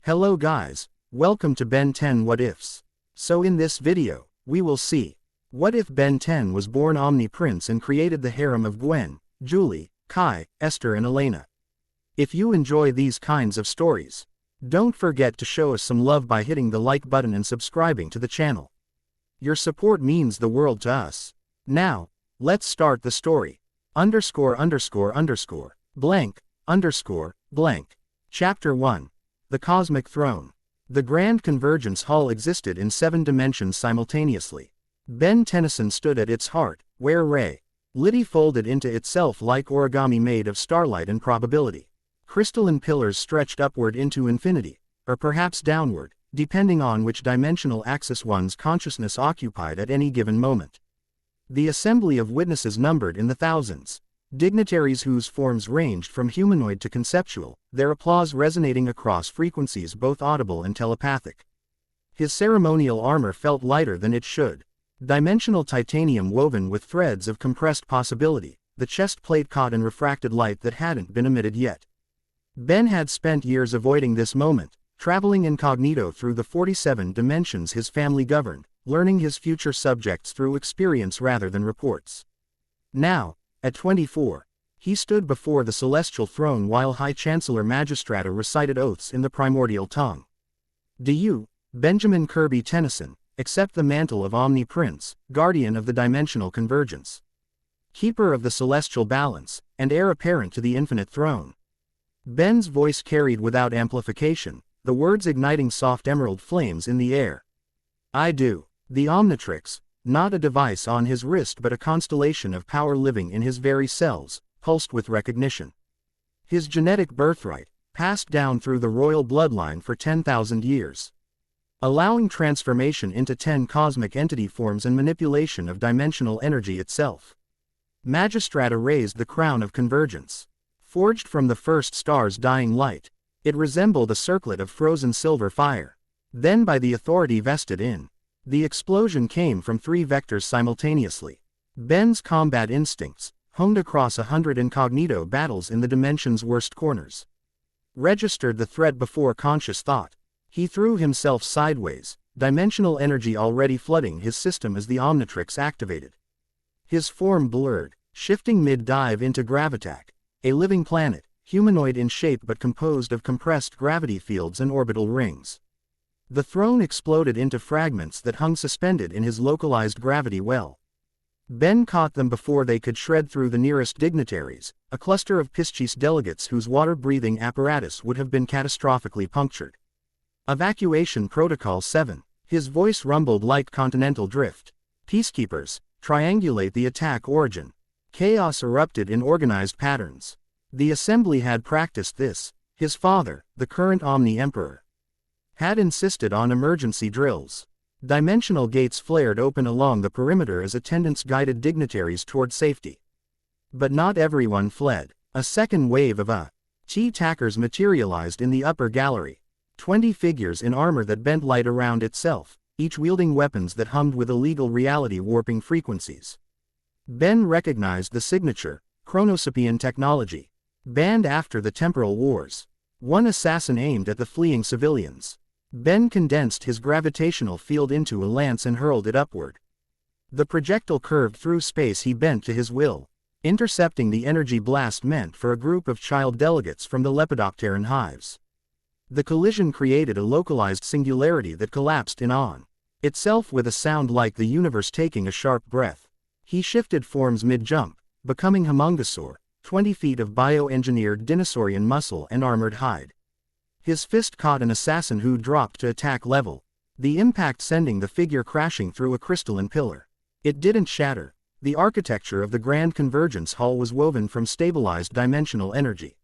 Hello guys, welcome to Ben 10 What Ifs. So in this video, we will see, what if Ben 10 was born Omni-Prince and created the Harem of Gwen, Julie, Kai, Ester and Elena. If you enjoy these kinds of stories, don't forget to show us some love by hitting the like button and subscribing to the channel. Your support means the world to us. Now, let's start the story. Blank. Chapter 1. The Cosmic Throne. The Grand Convergence Hall existed in 7 dimensions simultaneously. Ben Tennyson stood at its heart, where reality folded into itself like origami made of starlight and probability. Crystalline pillars stretched upward into infinity, or perhaps downward, depending on which dimensional axis one's consciousness occupied at any given moment. The assembly of witnesses numbered in the thousands. Dignitaries whose forms ranged from humanoid to conceptual, their applause resonating across frequencies both audible and telepathic. His ceremonial armor felt lighter than it should. Dimensional titanium woven with threads of compressed possibility, the chest plate caught in refracted light that hadn't been emitted yet. Ben had spent years avoiding this moment, traveling incognito through the 47 dimensions his family governed, learning his future subjects through experience rather than reports. Now, at 24, he stood before the celestial throne while High Chancellor Magistrata recited oaths in the primordial tongue. Do you, Benjamin Kirby Tennyson, accept the mantle of Omni-Prince, guardian of the dimensional convergence, keeper of the celestial balance, and heir apparent to the infinite throne? Ben's voice carried without amplification, the words igniting soft emerald flames in the air. I do. The Omnitrix, not a device on his wrist but a constellation of power living in his very cells, pulsed with recognition. His genetic birthright, passed down through the royal bloodline for 10,000 years. Allowing transformation into 10 cosmic entity forms and manipulation of dimensional energy itself. Magistrata raised the crown of convergence. Forged from the first star's dying light, it resembled a circlet of frozen silver fire. Then by the authority vested in the explosion came from 3 vectors simultaneously. Ben's combat instincts, honed across 100 incognito battles in the dimension's worst corners, registered the threat before conscious thought. He threw himself sideways, dimensional energy already flooding his system as the Omnitrix activated. His form blurred, shifting mid-dive into Gravitac, a living planet, humanoid in shape but composed of compressed gravity fields and orbital rings. The throne exploded into fragments that hung suspended in his localized gravity well. Ben caught them before they could shred through the nearest dignitaries, a cluster of Piscis delegates whose water-breathing apparatus would have been catastrophically punctured. Evacuation Protocol 7. His voice rumbled like continental drift. Peacekeepers, triangulate the attack origin. Chaos erupted in organized patterns. The assembly had practiced this. His father, the current Omni-Emperor, had insisted on emergency drills. Dimensional gates flared open along the perimeter as attendants guided dignitaries toward safety. But not everyone fled. A second wave of attackers materialized in the upper gallery. 20 figures in armor that bent light around itself, each wielding weapons that hummed with illegal reality warping frequencies. Ben recognized the signature, Chronosapian technology, banned after the temporal wars. One assassin aimed at the fleeing civilians. Ben condensed his gravitational field into a lance and hurled it upward. The projectile curved through space he bent to his will, intercepting the energy blast meant for a group of child delegates from the Lepidopteran hives. The collision created a localized singularity that collapsed in on itself with a sound like the universe taking a sharp breath. He shifted forms mid-jump, becoming Humongosaur, 20 feet of bioengineered dinosaurian muscle and armored hide. His fist caught an assassin who dropped to attack level, the impact sending the figure crashing through a crystalline pillar. It didn't shatter. The architecture of the Grand Convergence Hall was woven from stabilized dimensional energy.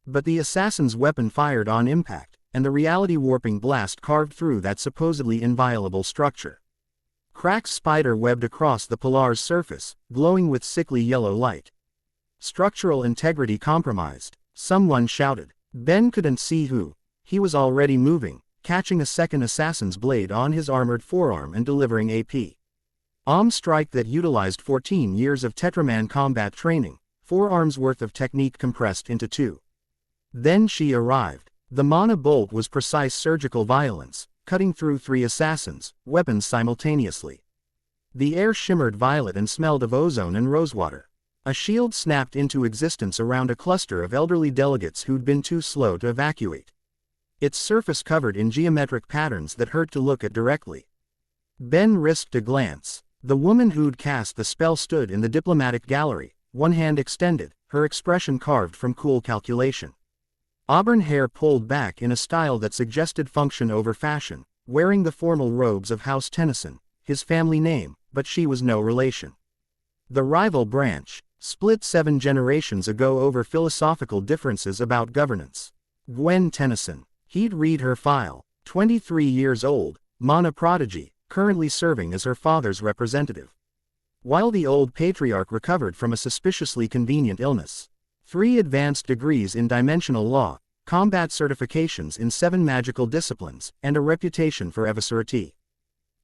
But the assassin's weapon fired on impact, and the reality-warping blast carved through that supposedly inviolable structure. Cracks spider-webbed across the pillar's surface, glowing with sickly yellow light. Structural integrity compromised, someone shouted. Ben couldn't see who. He was already moving, catching a second assassin's blade on his armored forearm and delivering a strike that utilized 14 years of Tetraman combat training, 4 arms worth of technique compressed into 2. Then she arrived. The mana bolt was precise surgical violence, cutting through 3 assassins' weapons simultaneously. The air shimmered violet and smelled of ozone and rosewater. A shield snapped into existence around a cluster of elderly delegates who'd been too slow to evacuate. Its surface covered in geometric patterns that hurt to look at directly. Ben risked a glance. The woman who'd cast the spell stood in the diplomatic gallery, one hand extended, her expression carved from cool calculation. Auburn hair pulled back in a style that suggested function over fashion, wearing the formal robes of House Tennyson, his family name, but she was no relation. The rival branch, split 7 generations ago over philosophical differences about governance. Gwen Tennyson. He'd read her file. 23 years old, mana prodigy, currently serving as her father's representative. While the old patriarch recovered from a suspiciously convenient illness. 3 advanced degrees in dimensional law, combat certifications in 7 magical disciplines, and a reputation for eviscerity.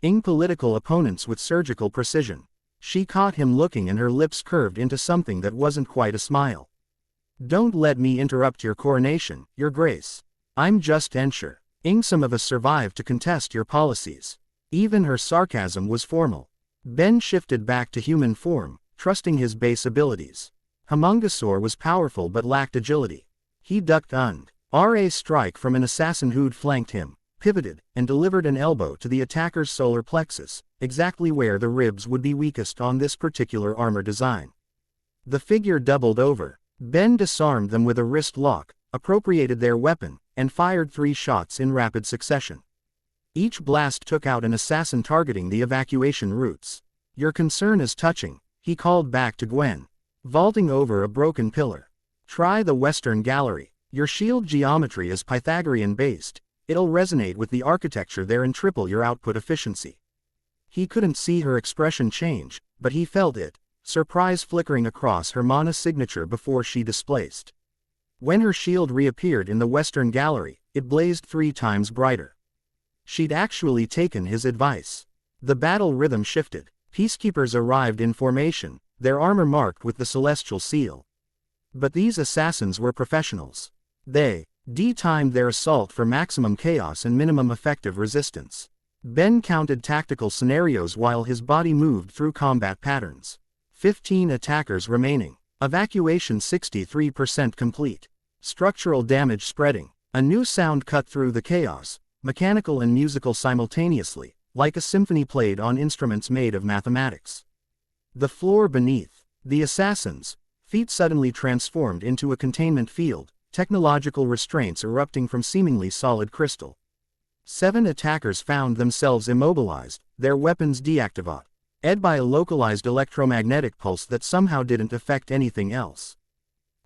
Ing political opponents with surgical precision. She caught him looking and her lips curved into something that wasn't quite a smile. Don't let me interrupt your coronation, Your Grace. I'm just Ensure. Some of us survived to contest your policies. Even her sarcasm was formal. Ben shifted back to human form, trusting his base abilities. Homungosaur was powerful but lacked agility. He ducked a strike from an assassin who'd flanked him, pivoted, and delivered an elbow to the attacker's solar plexus, exactly where the ribs would be weakest on this particular armor design. The figure doubled over. Ben disarmed them with a wrist lock, appropriated their weapon, and fired 3 shots in rapid succession. Each blast took out an assassin targeting the evacuation routes. Your concern is touching, he called back to Gwen. Vaulting over a broken pillar. Try the western gallery. Your shield geometry is Pythagorean-based. It'll resonate with the architecture there and triple your output efficiency. He couldn't see her expression change, but he felt it, surprise flickering across her mana signature before she displaced. When her shield reappeared in the western gallery, it blazed 3 times brighter. She'd actually taken his advice. The battle rhythm shifted. Peacekeepers arrived in formation, their armor marked with the celestial seal. But these assassins were professionals. They timed their assault for maximum chaos and minimum effective resistance. Ben counted tactical scenarios while his body moved through combat patterns. 15 attackers remaining. Evacuation 63% complete. Structural damage spreading. A new sound cut through the chaos, mechanical and musical simultaneously, like a symphony played on instruments made of mathematics. The floor beneath. The assassins' feet suddenly transformed into a containment field, technological restraints erupting from seemingly solid crystal. 7 attackers found themselves immobilized, their weapons deactivated, by a localized electromagnetic pulse that somehow didn't affect anything else.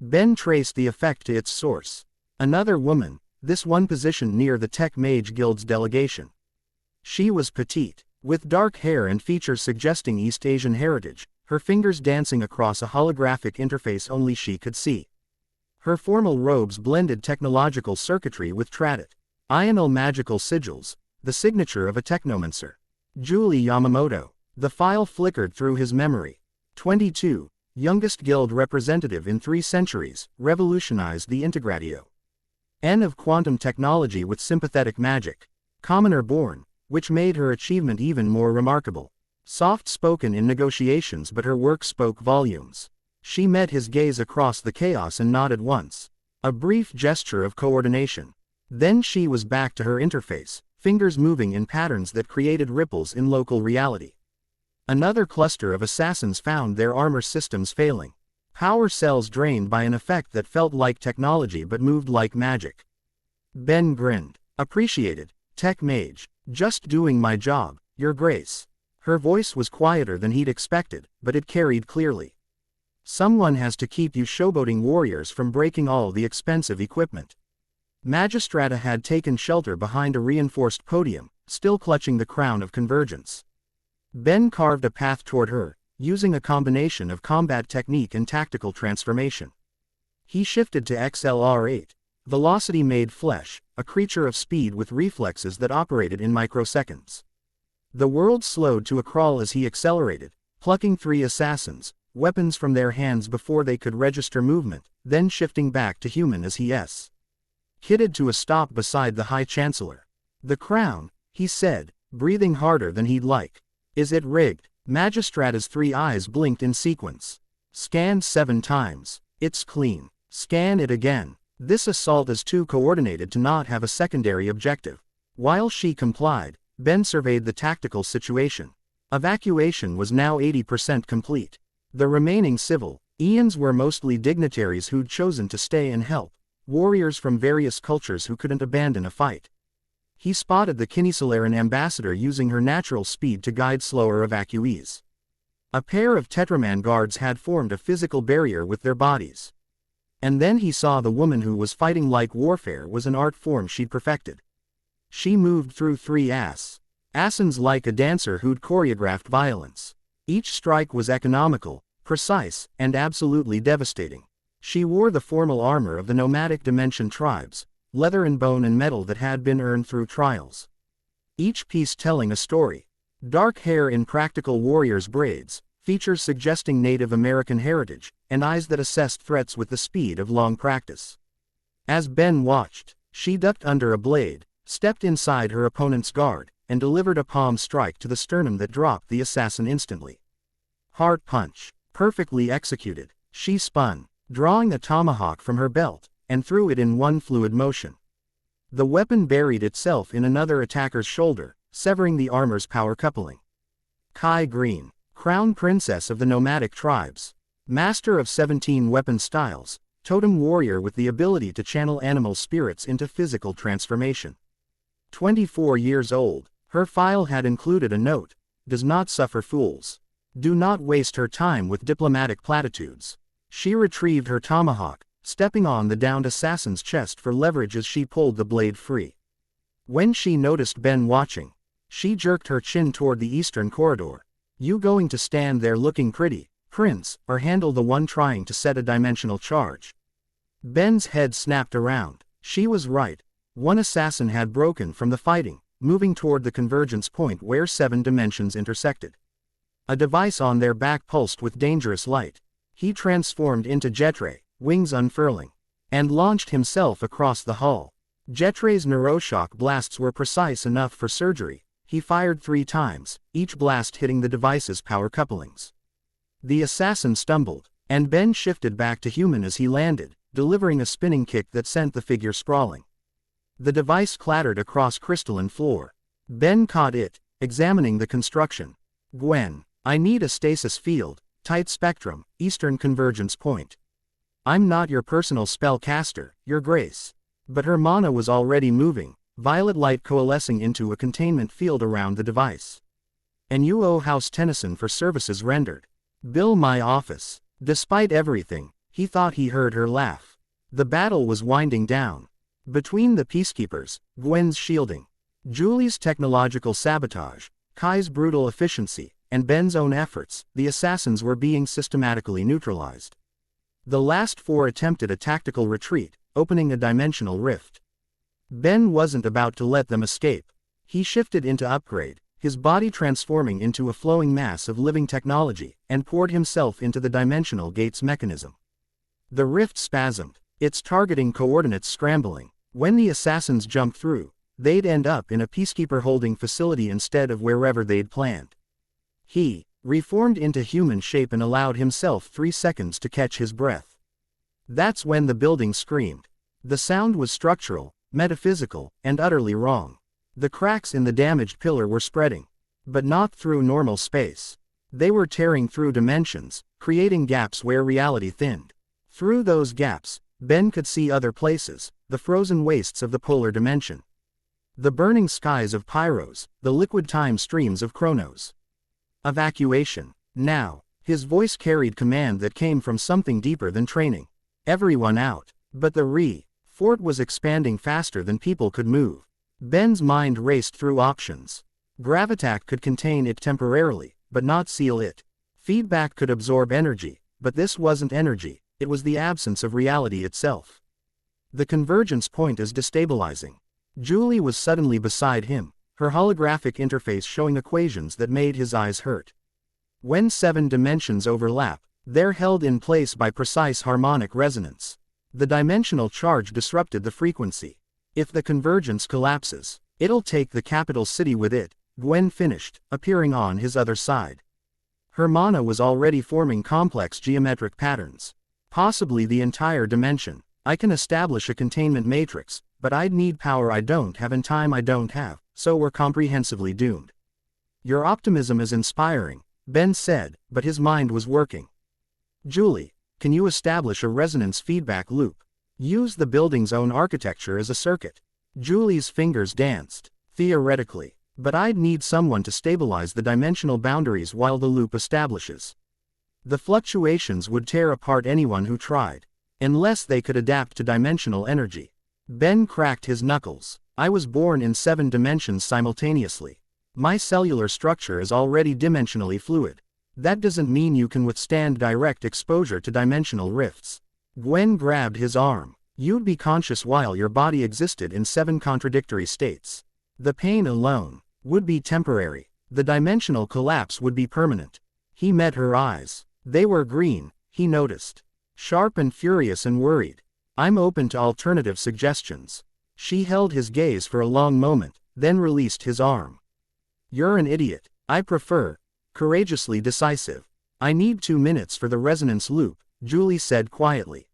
Ben traced the effect to its source. Another woman, this one positioned near the Tech Mage Guild's delegation. She was petite, with dark hair and features suggesting East Asian heritage, her fingers dancing across a holographic interface only she could see. Her formal robes blended technological circuitry with tradit. Ional magical sigils, the signature of a technomancer. Julie Yamamoto. The file flickered through his memory. 22, youngest guild representative in 3 centuries, revolutionized the Integratio. N of quantum technology with sympathetic magic. Commoner born, which made her achievement even more remarkable. Soft-spoken in negotiations but her work spoke volumes. She met his gaze across the chaos and nodded once. A brief gesture of coordination. Then she was back to her interface, fingers moving in patterns that created ripples in local reality. Another cluster of assassins found their armor systems failing. Power cells drained by an effect that felt like technology but moved like magic. Ben grinned. Appreciated, Tech Mage. Just doing my job, Your Grace. Her voice was quieter than he'd expected, but it carried clearly. Someone has to keep you showboating warriors from breaking all the expensive equipment. Magistrata had taken shelter behind a reinforced podium, still clutching the crown of convergence. Ben carved a path toward her, using a combination of combat technique and tactical transformation. He shifted to XLR8, velocity made flesh, a creature of speed with reflexes that operated in microseconds. The world slowed to a crawl as he accelerated, plucking 3 assassins, weapons from their hands before they could register movement, then shifting back to human as he kitted to a stop beside the High Chancellor. "The crown," he said, breathing harder than he'd like. "Is it rigged?" Magistrata's 3 eyes blinked in sequence. "Scanned 7 times. It's clean." "Scan it again." This assault is too coordinated to not have a secondary objective. While she complied, Ben surveyed the tactical situation. Evacuation was now 80% complete. The remaining civilians were mostly dignitaries who'd chosen to stay and help, warriors from various cultures who couldn't abandon a fight. He spotted the Kinisalaran ambassador using her natural speed to guide slower evacuees. A pair of Tetraman guards had formed a physical barrier with their bodies. And then he saw the woman who was fighting like warfare was an art form she'd perfected. She moved through 3 asans like a dancer who'd choreographed violence. Each strike was economical, precise, and absolutely devastating. She wore the formal armor of the nomadic dimension tribes, leather and bone and metal that had been earned through trials. Each piece telling a story. Dark hair in practical warrior's braids, features suggesting Native American heritage, and eyes that assessed threats with the speed of long practice. As Ben watched, she ducked under a blade, stepped inside her opponent's guard, and delivered a palm strike to the sternum that dropped the assassin instantly. Hard punch, perfectly executed. She spun, drawing a tomahawk from her belt, and threw it in one fluid motion. The weapon buried itself in another attacker's shoulder, severing the armor's power coupling. Kai Green, Crown Princess of the Nomadic Tribes, master of 17 weapon styles, totem warrior with the ability to channel animal spirits into physical transformation. 24 years old, her file had included a note: "Does not suffer fools. Do not waste her time with diplomatic platitudes." She retrieved her tomahawk, stepping on the downed assassin's chest for leverage as she pulled the blade free. When she noticed Ben watching, she jerked her chin toward the eastern corridor. "You going to stand there looking pretty, Prince, or handle the one trying to set a dimensional charge?" Ben's head snapped around. She was right. One assassin had broken from the fighting, moving toward the convergence point where 7 dimensions intersected. A device on their back pulsed with dangerous light. He transformed into Jetre, wings unfurling, and launched himself across the hull. Jetre's neuroshock blasts were precise enough for surgery. He fired 3 times, each blast hitting the device's power couplings. The assassin stumbled, and Ben shifted back to human as he landed, delivering a spinning kick that sent the figure sprawling. The device clattered across crystalline floor. Ben caught it, examining the construction. "Gwen, I need a stasis field, tight spectrum, eastern convergence point." "I'm not your personal spellcaster, Your Grace." But her mana was already moving, violet light coalescing into a containment field around the device. "And you owe House Tennyson for services rendered." "Bill my office." Despite everything, he thought he heard her laugh. The battle was winding down. Between the peacekeepers, Gwen's shielding, Julie's technological sabotage, Kai's brutal efficiency, and Ben's own efforts, the assassins were being systematically neutralized. The last 4 attempted a tactical retreat, opening a dimensional rift. Ben wasn't about to let them escape. He shifted into upgrade, his body transforming into a flowing mass of living technology, and poured himself into the dimensional gates mechanism. The rift spasmed, its targeting coordinates scrambling. When the assassins jumped through, they'd end up in a peacekeeper holding facility instead of wherever they'd planned. He reformed into human shape and allowed himself 3 seconds to catch his breath. That's when the building screamed. The sound was structural, metaphysical, and utterly wrong. The cracks in the damaged pillar were spreading. But not through normal space. They were tearing through dimensions, creating gaps where reality thinned. Through those gaps, Ben could see other places, the frozen wastes of the polar dimension. The burning skies of Pyros, the liquid time streams of Chronos. Evacuation. Now, his voice carried command that came from something deeper than training. Everyone out. But the fort was expanding faster than people could move. Ben's mind raced through options. Gravitac could contain it temporarily, but not seal it. Feedback could absorb energy, but this wasn't energy, it was the absence of reality itself. The convergence point is destabilizing. Julie was suddenly beside him, her holographic interface showing equations that made his eyes hurt. When 7 dimensions overlap, they're held in place by precise harmonic resonance. The dimensional charge disrupted the frequency. If the convergence collapses, it'll take the capital city with it, Gwen finished, appearing on his other side. Her mana was already forming complex geometric patterns. Possibly the entire dimension. I can establish a containment matrix, but I'd need power I don't have and time I don't have, so we're comprehensively doomed. Your optimism is inspiring, Ben said, but his mind was working. Julie, can you establish a resonance feedback loop? Use the building's own architecture as a circuit. Julie's fingers danced. Theoretically. But I'd need someone to stabilize the dimensional boundaries while the loop establishes. The fluctuations would tear apart anyone who tried. Unless they could adapt to dimensional energy. Ben cracked his knuckles. I was born in 7 dimensions simultaneously. My cellular structure is already dimensionally fluid. That doesn't mean you can withstand direct exposure to dimensional rifts. Gwen grabbed his arm. You'd be conscious while your body existed in 7 contradictory states. The pain alone would be temporary. The dimensional collapse would be permanent. He met her eyes. They were green, he noticed. Sharp and furious and worried. I'm open to alternative suggestions. She held his gaze for a long moment, then released his arm. You're an idiot. I prefer. Courageously decisive. I need 2 minutes for the resonance loop, Julie said quietly.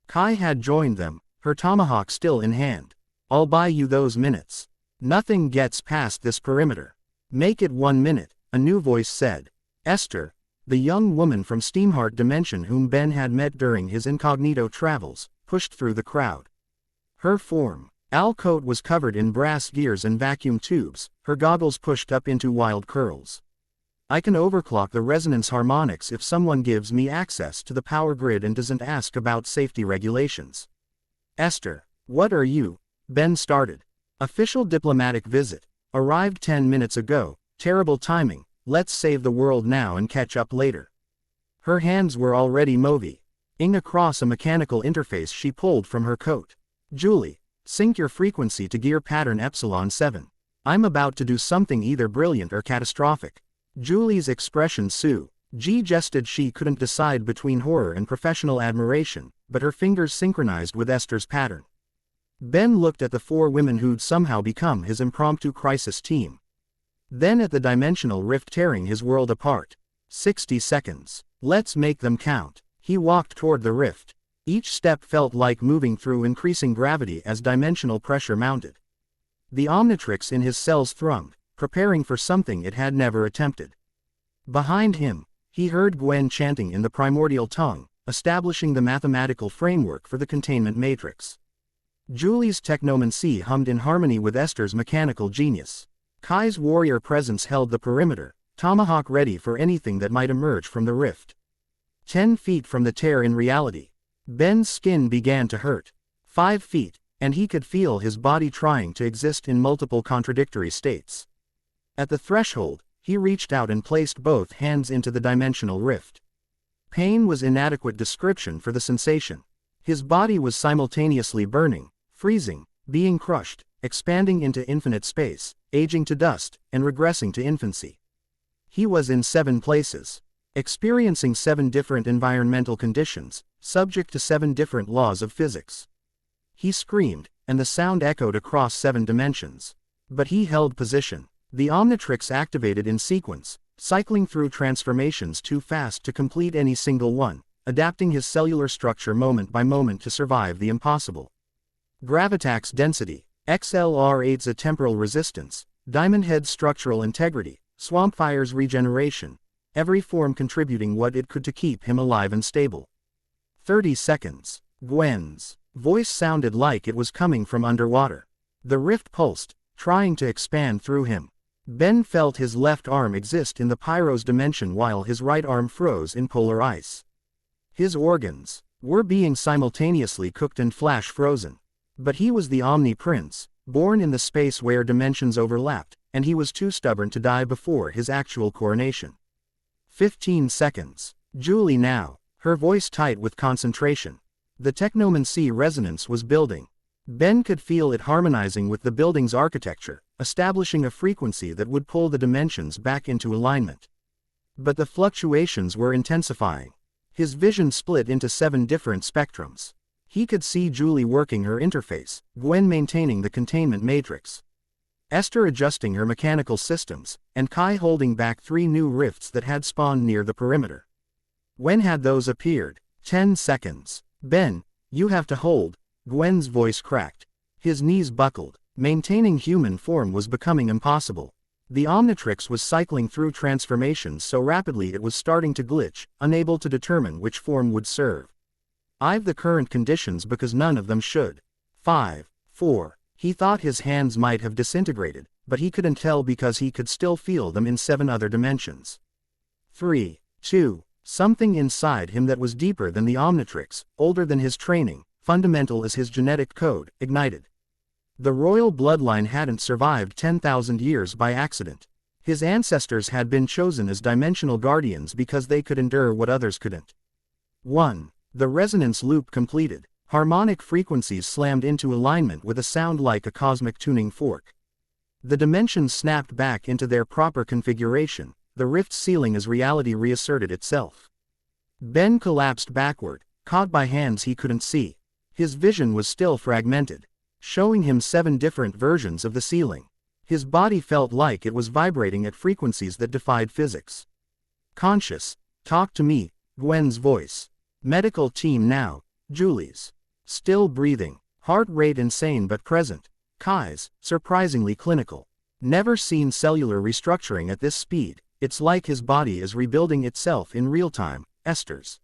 Kai had joined them, her tomahawk still in hand. I'll buy you those minutes. Nothing gets past this perimeter. Make it 1 minute, a new voice said. Ester, the young woman from Steamheart Dimension whom Ben had met during his incognito travels, pushed through the crowd. Her form, coat was covered in brass gears and vacuum tubes, her goggles pushed up into wild curls. I can overclock the resonance harmonics if someone gives me access to the power grid and doesn't ask about safety regulations. Ester, what are you? Ben started. Official diplomatic visit. Arrived 10 minutes ago, terrible timing, let's save the world now and catch up later. Her hands were already moving across a mechanical interface she pulled from her coat. Julie, sync your frequency to gear pattern Epsilon 7. I'm about to do something either brilliant or catastrophic. Julie's expression suggested she couldn't decide between horror and professional admiration, but her fingers synchronized with Esther's pattern. Ben looked at the 4 women who'd somehow become his impromptu crisis team. Then at the dimensional rift tearing his world apart. 60 seconds. Let's make them count. He walked toward the rift. Each step felt like moving through increasing gravity as dimensional pressure mounted. The Omnitrix in his cells thrummed, preparing for something it had never attempted. Behind him, he heard Gwen chanting in the primordial tongue, establishing the mathematical framework for the containment matrix. Julie's technomancy hummed in harmony with Esther's mechanical genius. Kai's warrior presence held the perimeter, tomahawk ready for anything that might emerge from the rift. 10 feet from the tear in reality. Ben's skin began to hurt. 5 feet, and he could feel his body trying to exist in multiple contradictory states. At the threshold, he reached out and placed both hands into the dimensional rift. Pain was inadequate description for the sensation. His body was simultaneously burning, freezing, being crushed, expanding into infinite space, aging to dust, and regressing to infancy. He was in 7 places, experiencing 7 different environmental conditions, subject to 7 different laws of physics. He screamed, and the sound echoed across 7 dimensions. But he held position. The Omnitrix activated in sequence, cycling through transformations too fast to complete any single one, adapting his cellular structure moment by moment to survive the impossible. Gravitax density, XLR8's atemporal resistance, Diamond Head's structural integrity, Swampfire's regeneration, every form contributing what it could to keep him alive and stable. 30 seconds. Gwen's voice sounded like it was coming from underwater. The rift pulsed, trying to expand through him. Ben felt his left arm exist in the Pyro's dimension while his right arm froze in polar ice. His organs were being simultaneously cooked and flash frozen. But he was the Omni-Prince, born in the space where dimensions overlapped, and he was too stubborn to die before his actual coronation. 15 seconds. Julie now, her voice tight with concentration. The technomancy resonance was building. Ben could feel it harmonizing with the building's architecture, establishing a frequency that would pull the dimensions back into alignment. But the fluctuations were intensifying. His vision split into 7 different spectrums. He could see Julie working her interface, Gwen maintaining the containment matrix, Ester adjusting her mechanical systems, and Kai holding back 3 new rifts that had spawned near the perimeter. When had those appeared? 10 seconds. Ben, you have to hold. Gwen's voice cracked. His knees buckled. Maintaining human form was becoming impossible. The Omnitrix was cycling through transformations so rapidly it was starting to glitch, unable to determine which form would serve. I've the current conditions because none of them should. 5, 4. He thought his hands might have disintegrated, but he couldn't tell because he could still feel them in 7 other dimensions. 3, 2. Something inside him that was deeper than the Omnitrix, older than his training, fundamental as his genetic code, ignited. The royal bloodline hadn't survived 10,000 years by accident. His ancestors had been chosen as dimensional guardians because they could endure what others couldn't. 1. The resonance loop completed. Harmonic frequencies slammed into alignment with a sound like a cosmic tuning fork. The dimensions snapped back into their proper configuration, the rift's sealing as reality reasserted itself. Ben collapsed backward, caught by hands he couldn't see. His vision was still fragmented, showing him 7 different versions of the ceiling. His body felt like it was vibrating at frequencies that defied physics. Conscious, talk to me, Gwen's voice. Medical team now, Julie's. Still breathing, heart rate insane but present. Kai's, surprisingly clinical. Never seen cellular restructuring at this speed, it's like his body is rebuilding itself in real time. Ester's.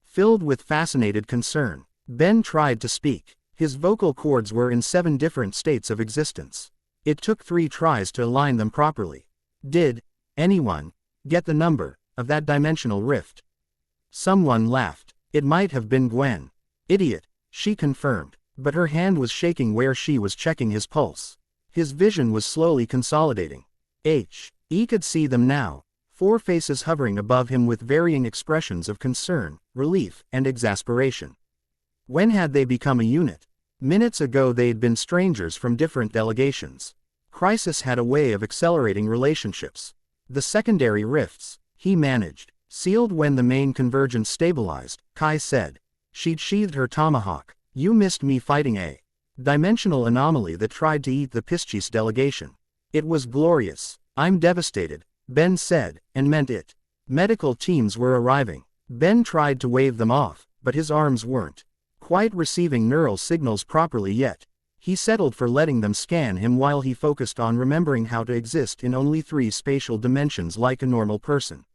Filled with fascinated concern, Ben tried to speak. His vocal cords were in 7 different states of existence. It took 3 tries to align them properly. Did anyone get the number of that dimensional rift? Someone laughed. It might have been Gwen. Idiot, she confirmed, but her hand was shaking where she was checking his pulse. His vision was slowly consolidating. He could see them now, 4 faces hovering above him with varying expressions of concern, relief, and exasperation. When had they become a unit? Minutes ago they'd been strangers from different delegations. Crisis had a way of accelerating relationships. The secondary rifts, he managed, sealed when the main convergence stabilized, Kai said. She'd sheathed her tomahawk. You missed me fighting a dimensional anomaly that tried to eat the Pischis delegation. It was glorious. I'm devastated, Ben said, and meant it. Medical teams were arriving. Ben tried to wave them off, but his arms weren't quite receiving neural signals properly yet. He settled for letting them scan him while he focused on remembering how to exist in only 3 spatial dimensions like a normal person.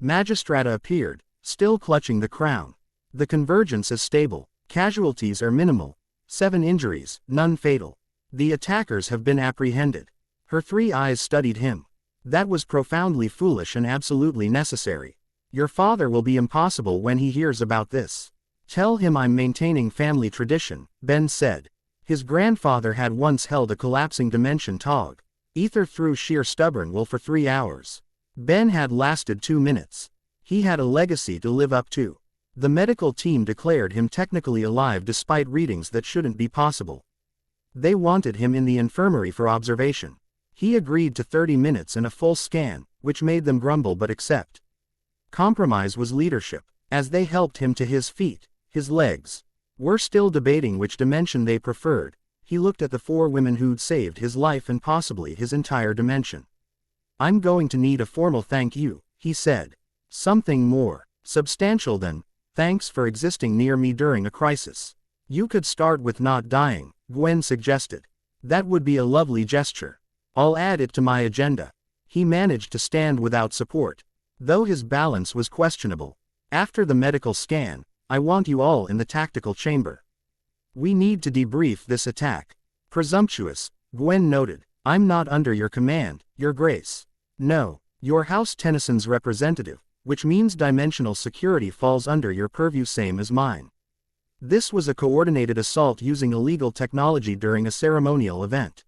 Magistrata appeared, still clutching the crown. The convergence is stable. Casualties are minimal. 7 injuries, none fatal. The attackers have been apprehended. Her 3 eyes studied him. That was profoundly foolish and absolutely necessary. Your father will be impossible when he hears about this. Tell him I'm maintaining family tradition, Ben said. His grandfather had once held a collapsing dimension tog. Ether through sheer stubborn will for 3 hours. Ben had lasted 2 minutes. He had a legacy to live up to. The medical team declared him technically alive despite readings that shouldn't be possible. They wanted him in the infirmary for observation. He agreed to 30 minutes and a full scan, which made them grumble but accept. Compromise was leadership. As they helped him to his feet, his legs were still debating which dimension they preferred. He looked at the 4 women who'd saved his life and possibly his entire dimension. I'm going to need a formal thank you, he said. Something more substantial than, thanks for existing near me during a crisis. You could start with not dying, Gwen suggested. That would be a lovely gesture. I'll add it to my agenda. He managed to stand without support, though his balance was questionable. After the medical scan, I want you all in the tactical chamber. We need to debrief this attack. Presumptuous, Gwen noted. I'm not under your command, Your Grace. No, you're House Tennyson's representative, which means dimensional security falls under your purview same as mine. This was a coordinated assault using illegal technology during a ceremonial event.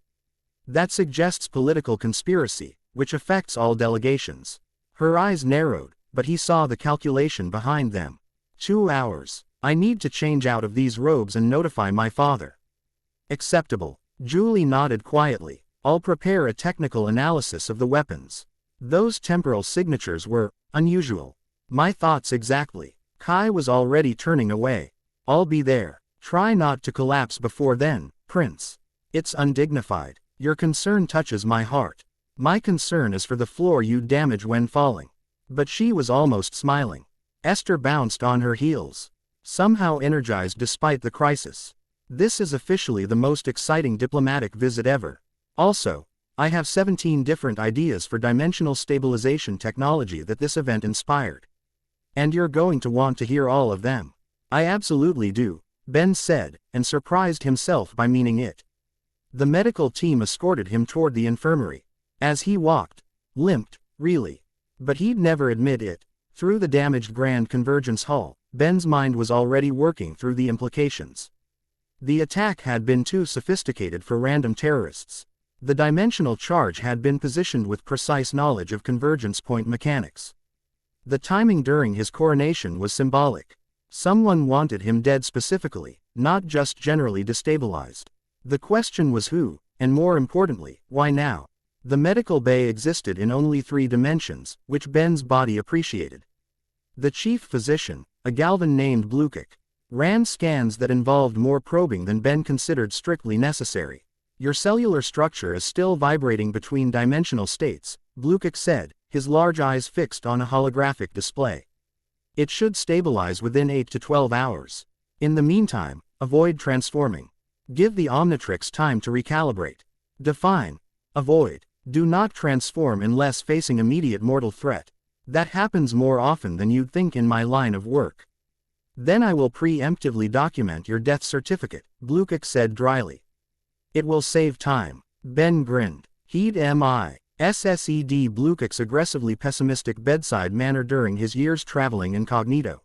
That suggests political conspiracy, which affects all delegations. Her eyes narrowed, but he saw the calculation behind them. 2 hours. I need to change out of these robes and notify my father. Acceptable. Julie nodded quietly. I'll prepare a technical analysis of the weapons. Those temporal signatures were unusual. My thoughts exactly. Kai was already turning away. I'll be there. Try not to collapse before then, Prince. It's undignified. Your concern touches my heart. My concern is for the floor you'd damage when falling. But she was almost smiling. Ester bounced on her heels, somehow energized despite the crisis. This is officially the most exciting diplomatic visit ever. Also, I have 17 different ideas for dimensional stabilization technology that this event inspired. And you're going to want to hear all of them. I absolutely do, Ben said, and surprised himself by meaning it. The medical team escorted him toward the infirmary. As he walked, limped, really. But he'd never admit it. Through the damaged Grand Convergence Hall, Ben's mind was already working through the implications. The attack had been too sophisticated for random terrorists. The dimensional charge had been positioned with precise knowledge of convergence point mechanics. The timing during his coronation was symbolic. Someone wanted him dead specifically, not just generally destabilized. The question was who, and more importantly, why now? The medical bay existed in only 3 dimensions, which Ben's body appreciated. The chief physician, a Galvan named Blukik, ran scans that involved more probing than Ben considered strictly necessary. Your cellular structure is still vibrating between dimensional states, Blukik said, his large eyes fixed on a holographic display. It should stabilize within 8 to 12 hours. In the meantime, avoid transforming. Give the Omnitrix time to recalibrate. Define. Avoid. Do not transform unless facing immediate mortal threat. That happens more often than you'd think in my line of work. Then I will preemptively document your death certificate, Blukik said dryly. It will save time. Ben grinned. He'd SSED Blukik's aggressively pessimistic bedside manner during his years traveling incognito.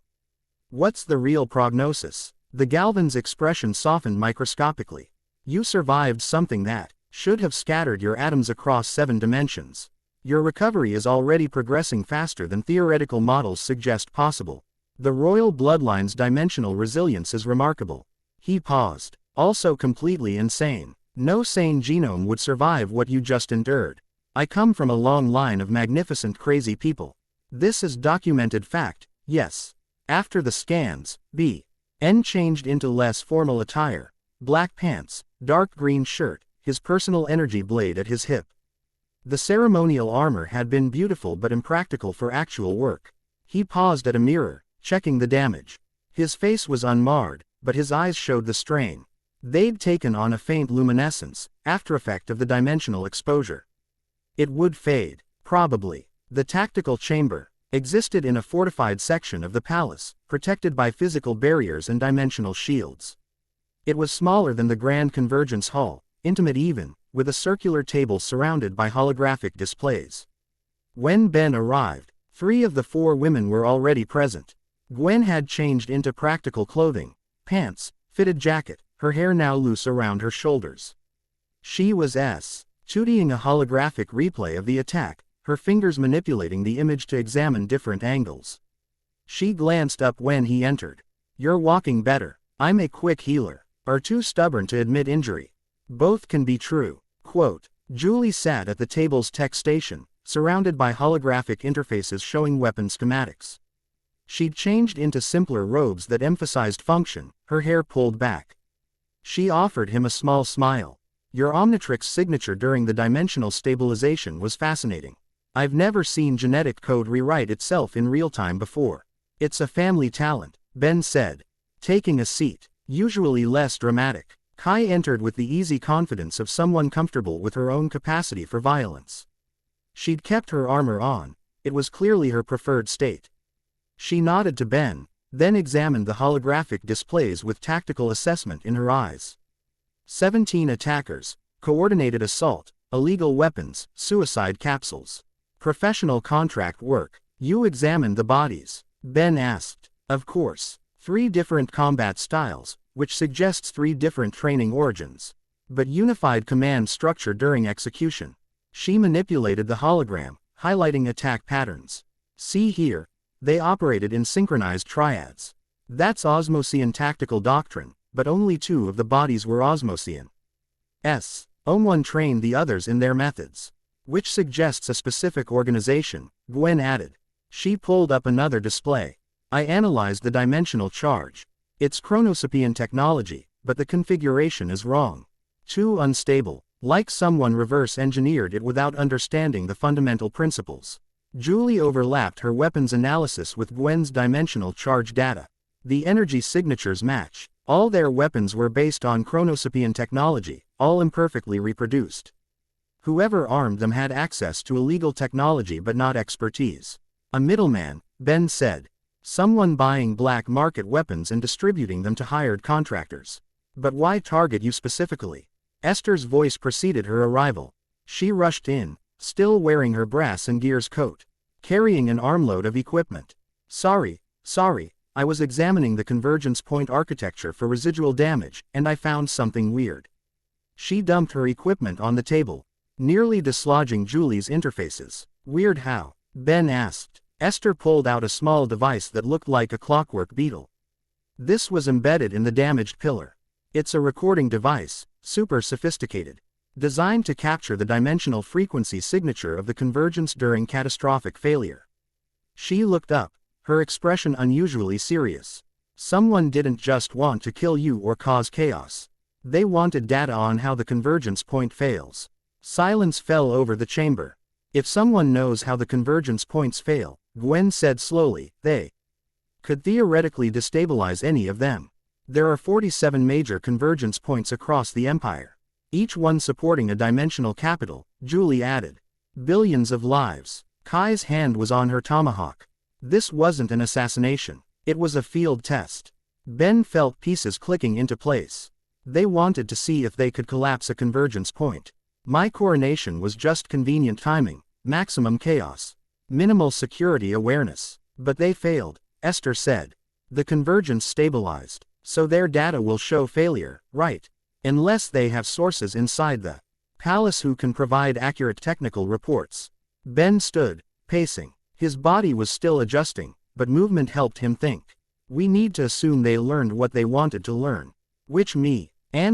What's the real prognosis? The Galvan's expression softened microscopically. You survived something that should have scattered your atoms across 7 dimensions. Your recovery is already progressing faster than theoretical models suggest possible. The royal bloodline's dimensional resilience is remarkable. He paused. Also completely insane. No sane genome would survive what you just endured. I come from a long line of magnificent crazy people. This is documented fact, yes. After the scans, B.N. changed into less formal attire, black pants, dark green shirt, his personal energy blade at his hip. The ceremonial armor had been beautiful but impractical for actual work. He paused at a mirror, checking the damage. His face was unmarred, but his eyes showed the strain. They'd taken on a faint luminescence, aftereffect of the dimensional exposure. It would fade, probably. The tactical chamber existed in a fortified section of the palace, protected by physical barriers and dimensional shields. It was smaller than the Grand Convergence Hall, intimate even, with a circular table surrounded by holographic displays. When Ben arrived, 3 of the 4 women were already present. Gwen had changed into practical clothing, pants, fitted jacket, her hair now loose around her shoulders. She was studying a holographic replay of the attack, her fingers manipulating the image to examine different angles. She glanced up when he entered. You're walking better. I'm a quick healer. Are too stubborn to admit injury. Both can be true. Quote. Julie sat at the table's tech station, surrounded by holographic interfaces showing weapon schematics. She'd changed into simpler robes that emphasized function, her hair pulled back. She offered him a small smile. Your Omnitrix signature during the dimensional stabilization was fascinating. I've never seen genetic code rewrite itself in real time before. It's a family talent, Ben said. Taking a seat, usually less dramatic, Kai entered with the easy confidence of someone comfortable with her own capacity for violence. She'd kept her armor on. It was clearly her preferred state. She nodded to Ben, then examined the holographic displays with tactical assessment in her eyes. 17 attackers, coordinated assault, illegal weapons, suicide capsules. Professional contract work. You examined the bodies? Ben asked. Of course. 3 different combat styles, which suggests 3 different training origins. But unified command structure during execution. She manipulated the hologram, highlighting attack patterns. See here. They operated in synchronized triads. That's Osmosian tactical doctrine, but only 2 of the bodies were Osmosian. Om1 trained the others in their methods. Which suggests a specific organization, Gwen added. She pulled up another display. I analyzed the dimensional charge. It's chronosapian technology, but the configuration is wrong. Too unstable, like someone reverse engineered it without understanding the fundamental principles. Julie overlapped her weapons analysis with Gwen's dimensional charge data. The energy signatures match. All their weapons were based on chronosapian technology, all imperfectly reproduced. Whoever armed them had access to illegal technology but not expertise. A middleman, Ben said. Someone buying black market weapons and distributing them to hired contractors. But why target you specifically? Esther's voice preceded her arrival. She rushed in, still wearing her brass and gears coat, carrying an armload of equipment. Sorry, I was examining the convergence point architecture for residual damage, and I found something weird. She dumped her equipment on the table, nearly dislodging Julie's interfaces. Weird how? Ben asked. Esther pulled out a small device that looked like a clockwork beetle. This was embedded in the damaged pillar. It's a recording device, super sophisticated, designed to capture the dimensional frequency signature of the convergence during catastrophic failure. She looked up, her expression unusually serious. Someone didn't just want to kill you or cause chaos. They wanted data on how the convergence point fails. Silence fell over the chamber. If someone knows how the convergence points fail, Gwen said slowly, they could theoretically destabilize any of them. There are 47 major convergence points across the Empire, each one supporting a dimensional capital, Julie added. Billions of lives. Kai's hand was on her tomahawk. This wasn't an assassination. It was a field test. Ben felt pieces clicking into place. They wanted to see if they could collapse a convergence point. My coronation was just convenient timing, maximum chaos, minimal security awareness. But they failed, Esther said. The convergence stabilized, so their data will show failure, right? Unless they have sources inside the palace who can provide accurate technical reports. Ben stood, pacing. His body was still adjusting, but movement helped him think. We need to assume they learned what they wanted to learn. Which means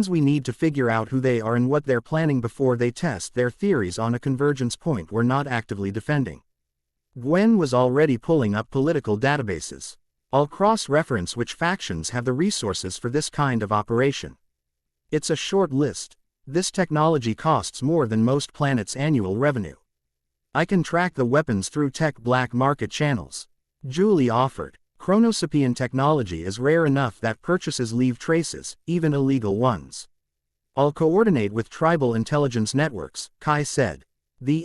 we need to figure out who they are and what they're planning before they test their theories on a convergence point we're not actively defending. Gwen was already pulling up political databases. I'll cross-reference which factions have the resources for this kind of operation. It's a short list. This technology costs more than most planets' annual revenue. I can track the weapons through tech black market channels. Julie offered. Chronosapian technology is rare enough that purchases leave traces, even illegal ones. I'll coordinate with tribal intelligence networks, Kai said. The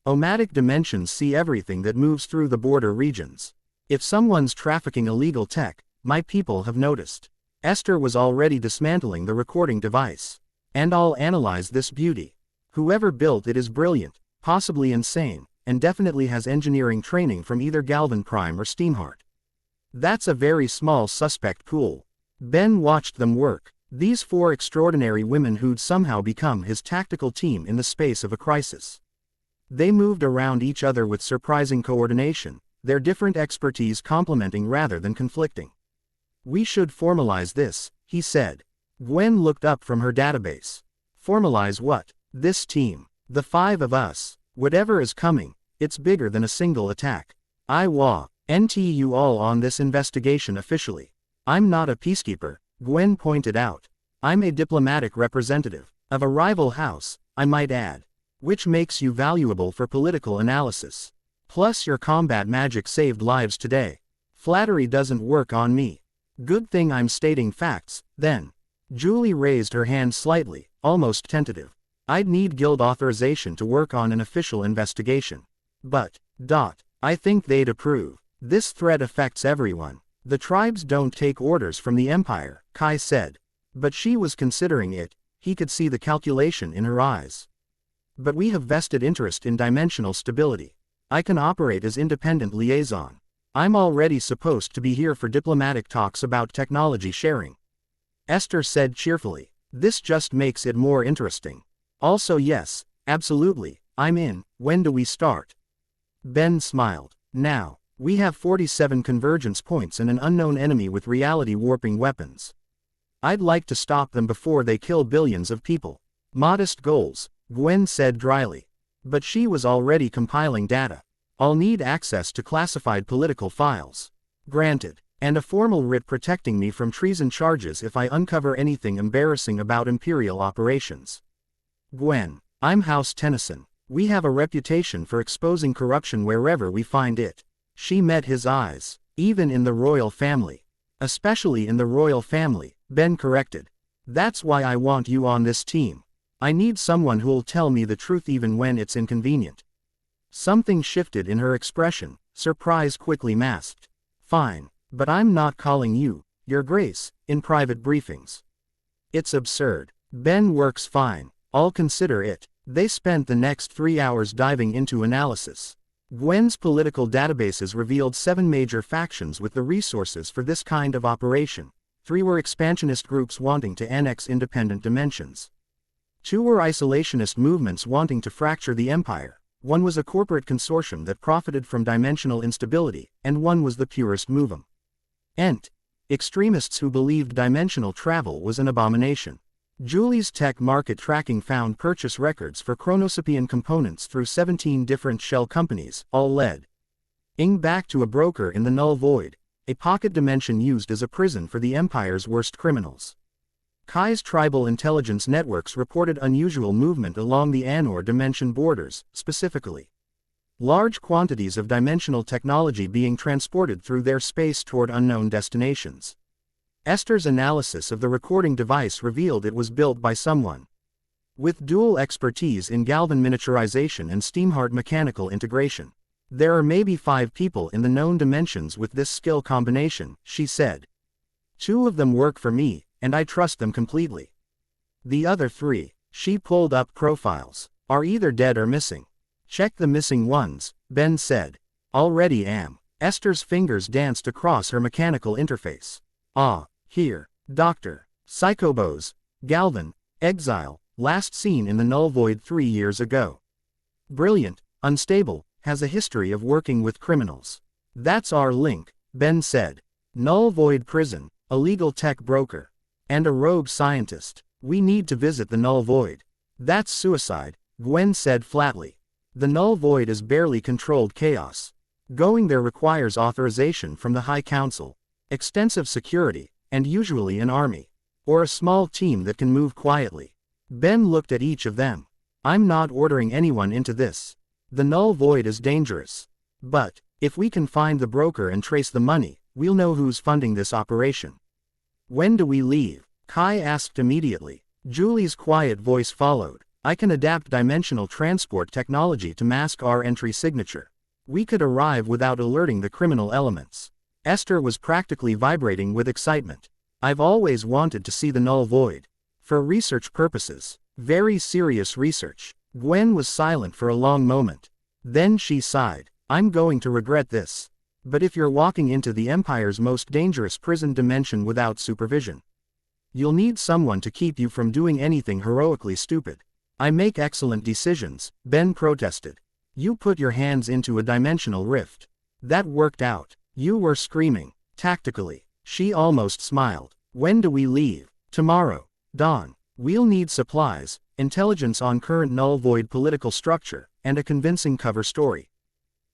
Omatic dimensions see everything that moves through the border regions. If someone's trafficking illegal tech, my people have noticed. Esther was already dismantling the recording device. And I'll analyze this beauty. Whoever built it is brilliant, possibly insane, and definitely has engineering training from either Galvan Prime or Steamheart. That's a very small suspect pool. Ben watched them work. These 4 extraordinary women who'd somehow become his tactical team in the space of a crisis. They moved around each other with surprising coordination, their different expertise complementing rather than conflicting. We should formalize this, he said. Gwen looked up from her database. Formalize what? This team. The 5 of us. Whatever is coming, it's bigger than a single attack. NTU all on this investigation officially. I'm not a peacekeeper, Gwen pointed out. I'm a diplomatic representative, of a rival house, I might add. Which makes you valuable for political analysis. Plus your combat magic saved lives today. Flattery doesn't work on me. Good thing I'm stating facts, then. Julie raised her hand slightly, almost tentative. I'd need guild authorization to work on an official investigation. But, I think they'd approve. This threat affects everyone. The tribes don't take orders from the Empire, Kai said. But she was considering it, he could see the calculation in her eyes. But we have vested interest in dimensional stability. I can operate as independent liaison. I'm already supposed to be here for diplomatic talks about technology sharing. Esther said cheerfully. This just makes it more interesting. Also yes, absolutely, I'm in. When do we start? Ben smiled. Now. We have 47 convergence points and an unknown enemy with reality-warping weapons. I'd like to stop them before they kill billions of people. Modest goals, Gwen said dryly. But she was already compiling data. I'll need access to classified political files. Granted. And a formal writ protecting me from treason charges if I uncover anything embarrassing about Imperial operations. Gwen, I'm House Tennyson. We have a reputation for exposing corruption wherever we find it. She met his eyes. Even in the royal family. Especially in the royal family, Ben corrected. That's why I want you on this team. I need someone who'll tell me the truth even when it's inconvenient. Something shifted in her expression, surprise quickly masked. Fine, but I'm not calling you, Your Grace, in private briefings. It's absurd. Ben works fine, I'll consider it. They spent the next 3 hours diving into analysis. Gwen's political databases revealed 7 major factions with the resources for this kind of operation. 3 were expansionist groups wanting to annex independent dimensions. 2 were isolationist movements wanting to fracture the empire. 1 was a corporate consortium that profited from dimensional instability, and 1 was the purest movement. Extremists who believed dimensional travel was an abomination. Julie's tech market tracking found purchase records for chronosopian components through 17 different shell companies, all led back to a broker in the Null Void, a pocket dimension used as a prison for the Empire's worst criminals. Kai's tribal intelligence networks reported unusual movement along the Anor dimension borders, specifically large quantities of dimensional technology being transported through their space toward unknown destinations. Ester's analysis of the recording device revealed it was built by someone with dual expertise in Galvan miniaturization and Steamheart mechanical integration. There are maybe 5 people in the known dimensions with this skill combination, she said. 2 of them work for me, and I trust them completely. The other 3, she pulled up profiles, are either dead or missing. Check the missing ones, Ben said. Already am. Ester's fingers danced across her mechanical interface. Ah, here. Dr. Psychobos, Galvan, Exile, last seen in the Null Void 3 years ago. Brilliant, unstable, has a history of working with criminals. That's our link, Ben said. Null Void Prison, a legal tech broker, and a rogue scientist. We need to visit the Null Void. That's suicide, Gwen said flatly. The Null Void is barely controlled chaos. Going there requires authorization from the High Council, extensive security, and usually an army, or a small team that can move quietly. Ben looked at each of them. I'm not ordering anyone into this. The Null Void is dangerous. But, if we can find the broker and trace the money, we'll know who's funding this operation. When do we leave? Kai asked immediately. Julie's quiet voice followed. I can adapt dimensional transport technology to mask our entry signature. We could arrive without alerting the criminal elements. Ester was practically vibrating with excitement. I've always wanted to see the Null Void. For research purposes. Very serious research. Gwen was silent for a long moment. Then she sighed. I'm going to regret this. But if you're walking into the Empire's most dangerous prison dimension without supervision, you'll need someone to keep you from doing anything heroically stupid. I make excellent decisions, Ben protested. You put your hands into a dimensional rift. That worked out. You were screaming. Tactically. She almost smiled. When do we leave? Tomorrow. Dawn. We'll need supplies, intelligence on current Null Void political structure, and a convincing cover story.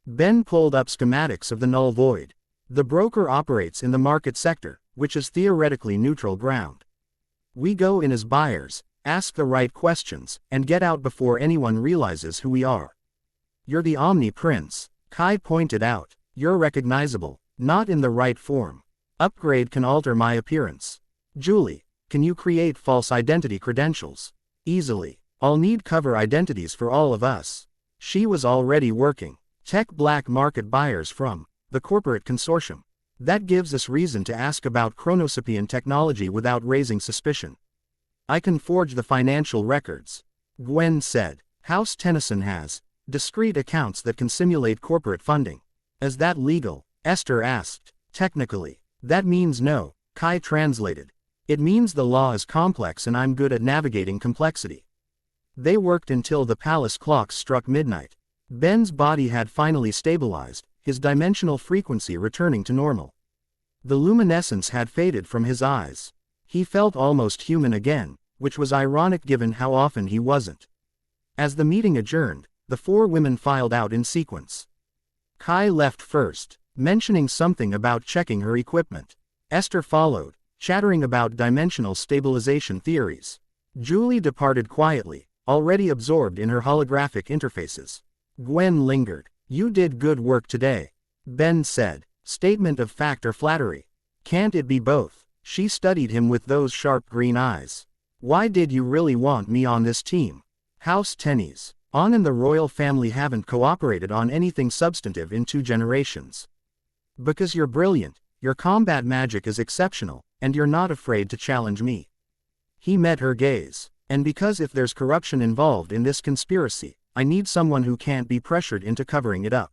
Ben pulled up schematics of the Null Void. The broker operates in the market sector, which is theoretically neutral ground. We go in as buyers, ask the right questions, and get out before anyone realizes who we are. You're the Omni-Prince, Kai pointed out. You're recognizable, not in the right form. Upgrade can alter my appearance. Julie, can you create false identity credentials? Easily. I'll need cover identities for all of us. She was already working. Tech black market buyers from the corporate consortium. That gives us reason to ask about chronosopian technology without raising suspicion. I can forge the financial records. Gwen said. House Tennyson has discrete accounts that can simulate corporate funding. Is that legal? Ester asked. Technically. That means no, Kai translated. It means the law is complex and I'm good at navigating complexity. They worked until the palace clocks struck midnight. Ben's body had finally stabilized, his dimensional frequency returning to normal. The luminescence had faded from his eyes. He felt almost human again, which was ironic given how often he wasn't. As the meeting adjourned, the 4 women filed out in sequence. Kai left first. mentioning something about checking her equipment. Ester followed, chattering about dimensional stabilization theories. Julie departed quietly, already absorbed in her holographic interfaces. Gwen lingered. You did good work today, Ben said. Statement of fact or flattery? Can't it be both? She studied him with those sharp green eyes. Why did you really want me on this team? House Tennies. On and the royal family haven't cooperated on anything substantive in 2 generations. Because you're brilliant, your combat magic is exceptional, and you're not afraid to challenge me. He met her gaze. And because if there's corruption involved in this conspiracy, I need someone who can't be pressured into covering it up.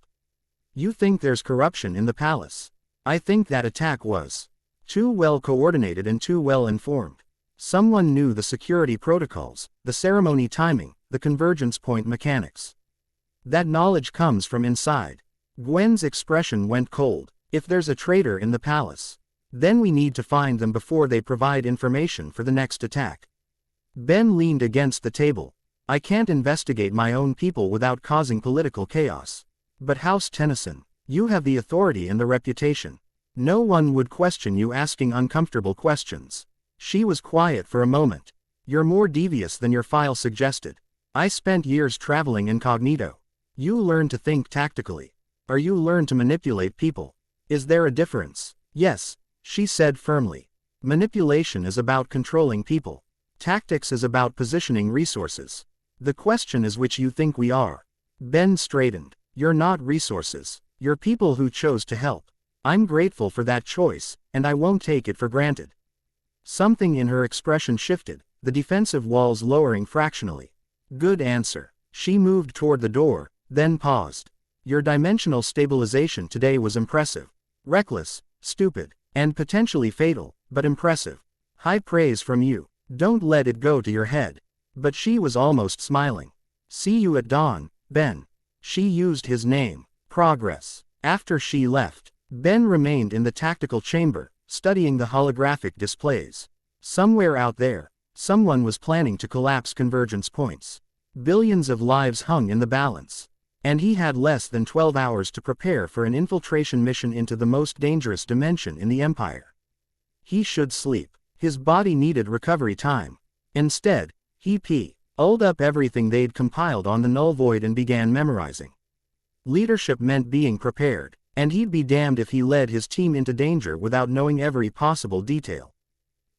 You think there's corruption in the palace? I think that attack was too well coordinated and too well informed. Someone knew the security protocols, the ceremony timing, the convergence point mechanics. That knowledge comes from inside. Gwen's expression went cold. If there's a traitor in the palace, then we need to find them before they provide information for the next attack. Ben leaned against the table. I can't investigate my own people without causing political chaos. But House Tennyson, you have the authority and the reputation. No one would question you asking uncomfortable questions. She was quiet for a moment. You're more devious than your file suggested. I spent years traveling incognito. You learn to think tactically. Or you learn to manipulate people. Is there a difference? Yes, she said firmly. Manipulation is about controlling people. Tactics is about positioning resources. The question is which you think we are. Ben straightened. You're not resources. You're people who chose to help. I'm grateful for that choice, and I won't take it for granted. Something in her expression shifted, the defensive walls lowering fractionally. Good answer. She moved toward the door, then paused. Your dimensional stabilization today was impressive. Reckless, stupid, and potentially fatal, but impressive. High praise from you. Don't let it go to your head. But she was almost smiling. See you at dawn, Ben. She used his name. Progress. After she left, Ben remained in the tactical chamber, studying the holographic displays. Somewhere out there, someone was planning to collapse convergence points. Billions of lives hung in the balance. And he had less than 12 hours to prepare for an infiltration mission into the most dangerous dimension in the Empire. He should sleep. His body needed recovery time. Instead, he pulled up everything they'd compiled on the null void and began memorizing. Leadership meant being prepared, and he'd be damned if he led his team into danger without knowing every possible detail.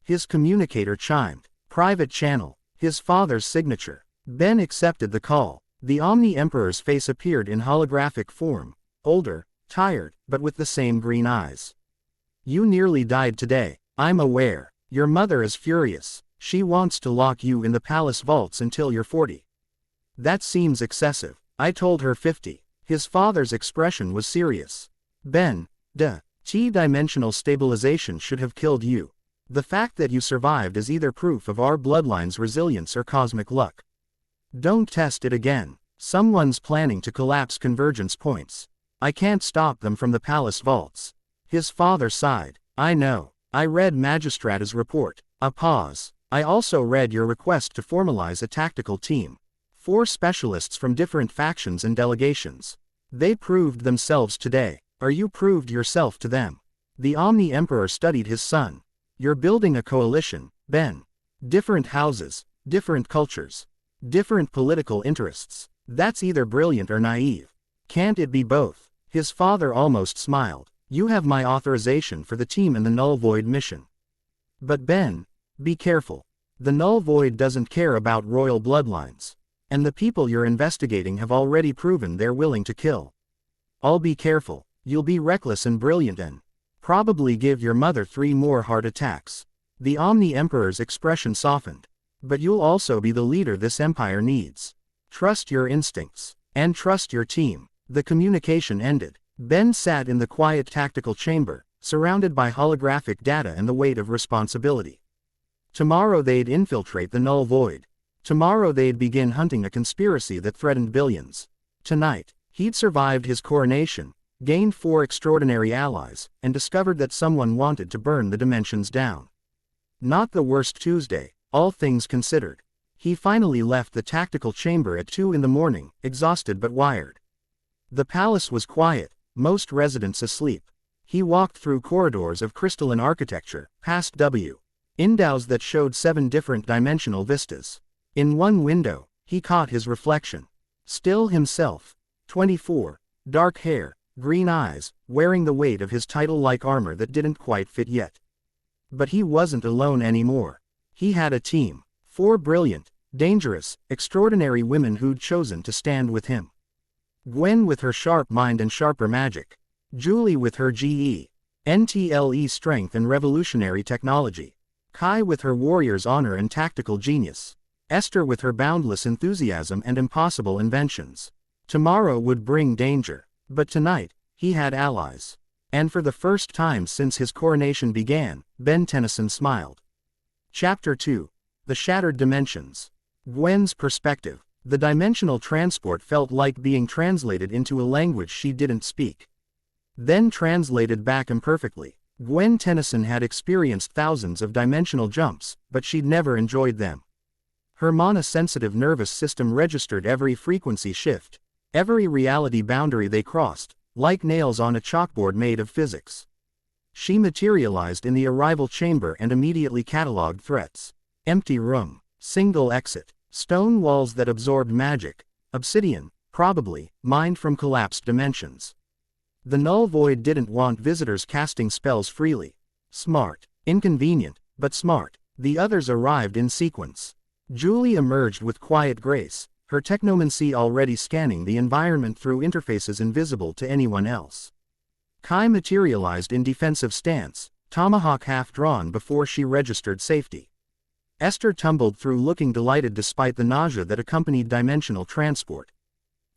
His communicator chimed. Private channel. His father's signature. Ben accepted the call. The Omni-Emperor's face appeared in holographic form, older, tired, but with the same green eyes. You nearly died today. I'm aware. Your mother is furious. She wants to lock you in the palace vaults until you're 40. That seems excessive. I told her 50. His father's expression was serious. Ben, T-dimensional stabilization should have killed you. The fact that you survived is either proof of our bloodline's resilience or cosmic luck. Don't test it again. Someone's planning to collapse convergence points. I can't stop them from the palace vaults. His father sighed. I know. I read Magistrata's report. A pause. I also read your request to formalize a tactical team. 4 specialists from different factions and delegations. They proved themselves today, or you proved yourself to them. The Omni-Emperor studied his son. You're building a coalition, Ben. Different houses, different cultures, different political interests. That's either brilliant or naive. Can't it be both? His father almost smiled. You have my authorization for the team in the Null Void mission. But Ben, be careful. The Null Void doesn't care about royal bloodlines. And the people you're investigating have already proven they're willing to kill. I'll be careful. You'll be reckless and brilliant and probably give your mother 3 more heart attacks. The Omni-Emperor's expression softened. But you'll also be the leader this empire needs. Trust your instincts. And trust your team. The communication ended. Ben sat in the quiet tactical chamber, surrounded by holographic data and the weight of responsibility. Tomorrow they'd infiltrate the Null Void. Tomorrow they'd begin hunting a conspiracy that threatened billions. Tonight, he'd survived his coronation, gained 4 extraordinary allies, and discovered that someone wanted to burn the dimensions down. Not the worst Tuesday, all things considered. He finally left the tactical chamber at 2 in the morning, exhausted but wired. The palace was quiet, most residents asleep. He walked through corridors of crystalline architecture, past windows that showed 7 different dimensional vistas. In one window, he caught his reflection. Still himself. 24. Dark hair, green eyes, wearing the weight of his title-like armor that didn't quite fit yet. But he wasn't alone anymore. He had a team. 4 brilliant, dangerous, extraordinary women who'd chosen to stand with him. Gwen with her sharp mind and sharper magic. Julie with her NTLE strength and revolutionary technology. Kai with her warrior's honor and tactical genius. Ester with her boundless enthusiasm and impossible inventions. Tomorrow would bring danger, but tonight, he had allies. And for the first time since his coronation began, Ben Tennyson smiled. Chapter 2. The Shattered Dimensions. Gwen's perspective. The dimensional transport felt like being translated into a language she didn't speak. Then translated back imperfectly. Gwen Tennyson had experienced thousands of dimensional jumps, but she'd never enjoyed them. Her mana-sensitive nervous system registered every frequency shift, every reality boundary they crossed, like nails on a chalkboard made of physics. She materialized in the arrival chamber and immediately cataloged threats. Empty room, single exit, stone walls that absorbed magic, obsidian, probably, mined from collapsed dimensions. The null void didn't want visitors casting spells freely. Smart. Inconvenient, but smart. The others arrived in sequence. Julie emerged with quiet grace, her technomancy already scanning the environment through interfaces invisible to anyone else. Kai materialized in defensive stance, tomahawk half-drawn before she registered safety. Ester tumbled through looking delighted despite the nausea that accompanied dimensional transport.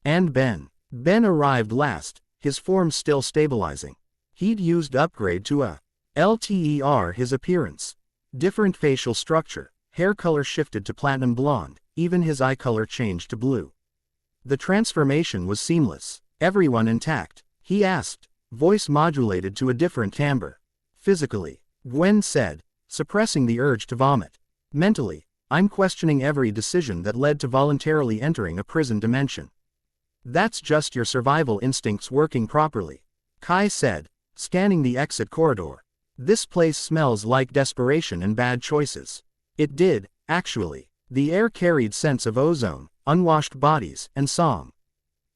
And Ben. Ben arrived last, his form still stabilizing. He'd used upgrade to a LTER his appearance. Different facial structure, hair color shifted to platinum blonde, even his eye color changed to blue. The transformation was seamless. Everyone intact? He asked, voice modulated to a different timbre. Physically, Gwen said, suppressing the urge to vomit. Mentally, I'm questioning every decision that led to voluntarily entering a prison dimension. That's just your survival instincts working properly, Kai said, scanning the exit corridor. This place smells like desperation and bad choices. It did, actually. The air carried scents of ozone, unwashed bodies, and song.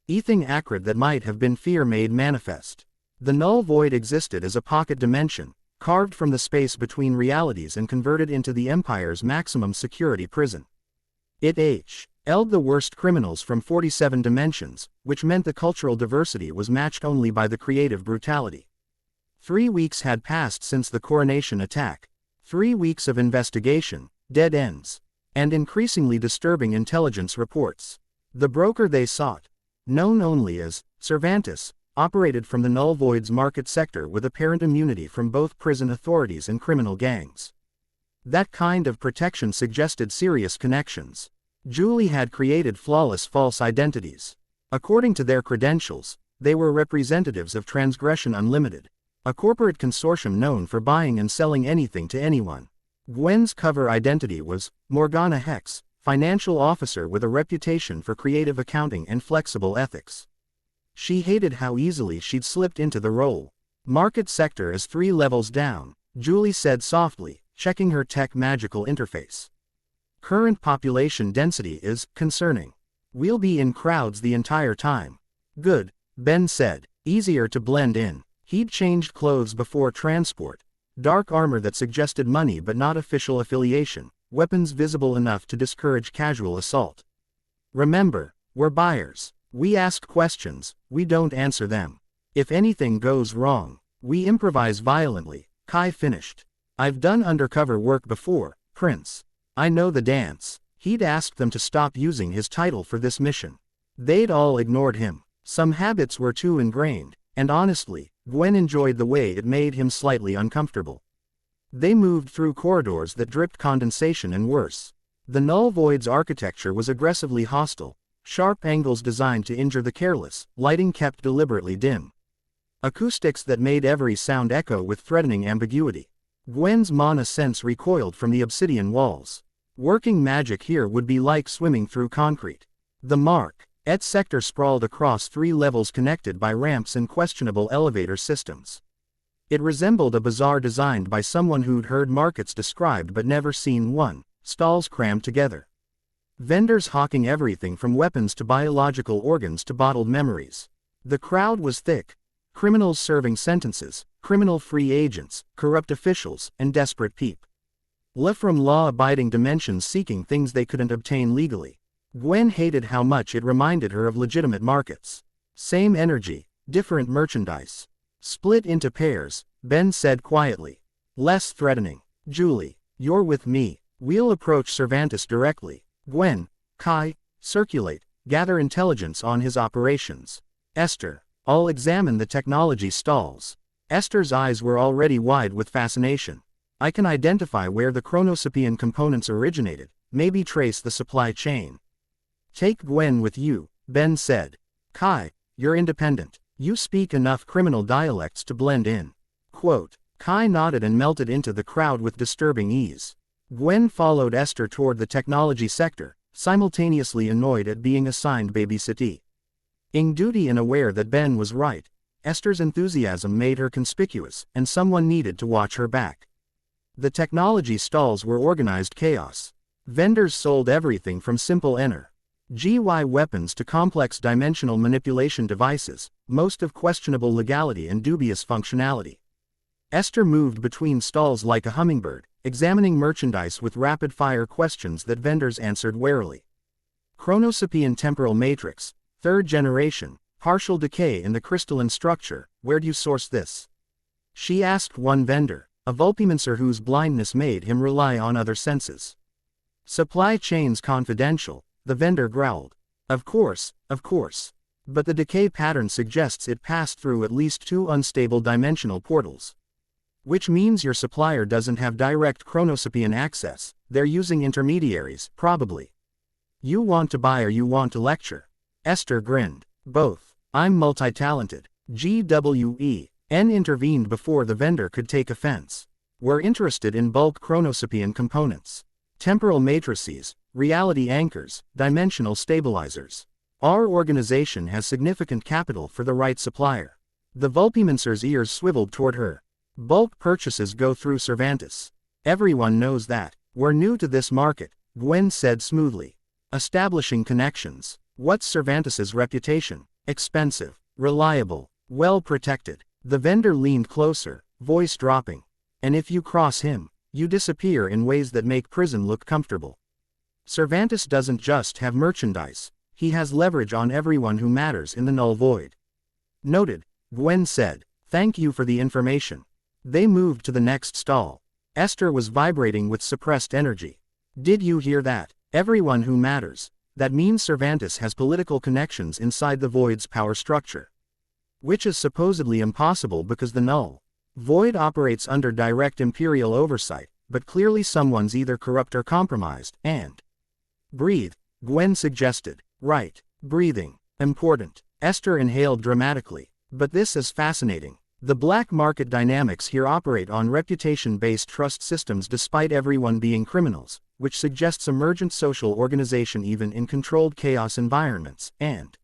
Ething acrid that might have been fear made manifest. The null void existed as a pocket dimension, carved from the space between realities and converted into the Empire's maximum security prison. It held the worst criminals from 47 dimensions, which meant the cultural diversity was matched only by the creative brutality. 3 weeks had passed since the coronation attack. 3 weeks of investigation, dead ends, and increasingly disturbing intelligence reports. The broker they sought, known only as Cervantes, operated from the null void's market sector with apparent immunity from both prison authorities and criminal gangs. That kind of protection suggested serious connections. Julie had created flawless false identities. According to their credentials, they were representatives of Transgression Unlimited, a corporate consortium known for buying and selling anything to anyone. Gwen's cover identity was Morgana Hex, financial officer with a reputation for creative accounting and flexible ethics. She hated how easily she'd slipped into the role. Market sector is 3 levels down, Julie said softly, checking her tech magical interface. Current population density is concerning. We'll be in crowds the entire time. Good, Ben said, easier to blend in. He'd changed clothes before transport. Dark armor that suggested money but not official affiliation, weapons visible enough to discourage casual assault. Remember, we're buyers. We ask questions, we don't answer them. If anything goes wrong, we improvise violently, Kai finished. I've done undercover work before, Prince. I know the dance. He'd asked them to stop using his title for this mission. They'd all ignored him. Some habits were too ingrained, and honestly, Gwen enjoyed the way it made him slightly uncomfortable. They moved through corridors that dripped condensation and worse. The null void's architecture was aggressively hostile, sharp angles designed to injure the careless, lighting kept deliberately dim. Acoustics that made every sound echo with threatening ambiguity. Gwen's mana sense recoiled from the obsidian walls. Working magic here would be like swimming through concrete. The mark, Its sector sprawled across 3 levels connected by ramps and questionable elevator systems. It resembled a bazaar designed by someone who'd heard markets described but never seen one, stalls crammed together. Vendors hawking everything from weapons to biological organs to bottled memories. The crowd was thick. Criminals serving sentences, criminal-free agents, corrupt officials, and desperate people from law-abiding dimensions seeking things they couldn't obtain legally. Gwen hated how much it reminded her of legitimate markets. Same energy, different merchandise. Split into pairs, Ben said quietly. Less threatening. Julie, you're with me. We'll approach Cervantes directly. Gwen, Kai, circulate, gather intelligence on his operations. Ester, I'll examine the technology stalls. Ester's eyes were already wide with fascination. I can identify where the Chronosapian components originated, maybe trace the supply chain. Take Gwen with you, Ben said. Kai, you're independent. You speak enough criminal dialects to blend in. Quote. Kai nodded and melted into the crowd with disturbing ease. Gwen followed Ester toward the technology sector, simultaneously annoyed at being assigned babysitting duty and aware that Ben was right. Ester's enthusiasm made her conspicuous, and someone needed to watch her back. The technology stalls were organized chaos. Vendors sold everything from simple energy weapons to complex dimensional manipulation devices, most of questionable legality and dubious functionality. Ester moved between stalls like a hummingbird, examining merchandise with rapid-fire questions that vendors answered warily. Chronosapian temporal matrix, 3rd generation, partial decay in the crystalline structure, where'd you source this? She asked one vendor, a Vulpimancer whose blindness made him rely on other senses. Supply chains confidential, the vendor growled. Of course. But the decay pattern suggests it passed through at least 2 unstable dimensional portals. Which means your supplier doesn't have direct Chronosapian access, they're using intermediaries, probably. You want to buy or you want to lecture? Ester grinned. Both. I'm multi-talented. N intervened before the vendor could take offense. We're interested in bulk Chronosapian components. Temporal matrices, reality anchors, dimensional stabilizers. Our organization has significant capital for the right supplier. The Vulpimancer's ears swiveled toward her. Bulk purchases go through Cervantes. Everyone knows that. We're new to this market, Gwen said smoothly. Establishing connections. What's Cervantes's reputation? Expensive, reliable, well protected. The vendor leaned closer, voice dropping. And if you cross him, you disappear in ways that make prison look comfortable. Cervantes doesn't just have merchandise, he has leverage on everyone who matters in the null void. Noted, Gwen said. Thank you for the information. They moved to the next stall. Ester was vibrating with suppressed energy. Did you hear that? Everyone who matters. That means Cervantes has political connections inside the void's power structure. Which is supposedly impossible because the null void operates under direct imperial oversight, but clearly someone's either corrupt or compromised, and breathe, Gwen suggested. Right, breathing. Important. Ester inhaled dramatically. But this is fascinating. The black market dynamics here operate on reputation-based trust systems despite everyone being criminals, which suggests emergent social organization even in controlled chaos environments, and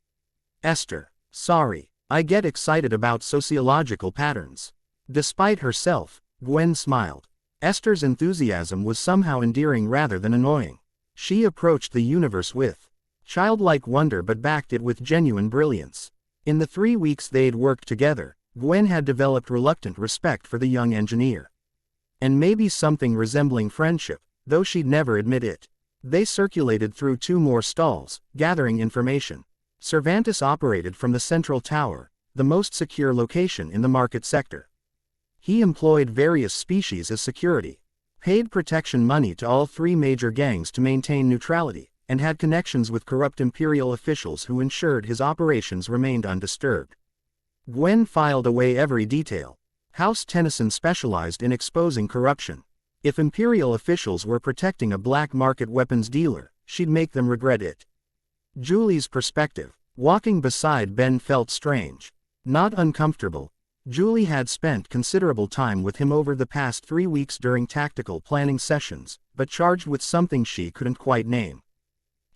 Ester, sorry, I get excited about sociological patterns. Despite herself, Gwen smiled. Ester's enthusiasm was somehow endearing rather than annoying. She approached the universe with childlike wonder but backed it with genuine brilliance. In the 3 weeks they'd worked together, Gwen had developed reluctant respect for the young engineer. And maybe something resembling friendship, though she'd never admit it. They circulated through 2 more stalls, gathering information. Cervantes operated from the central tower, the most secure location in the market sector. He employed various species as security, paid protection money to all 3 major gangs to maintain neutrality, and had connections with corrupt imperial officials who ensured his operations remained undisturbed. Gwen filed away every detail. House Tennyson specialized in exposing corruption. If imperial officials were protecting a black market weapons dealer, she'd make them regret it. Julie's perspective. Walking beside Ben felt strange. Not uncomfortable. Julie had spent considerable time with him over the past 3 weeks during tactical planning sessions, but charged with something she couldn't quite name.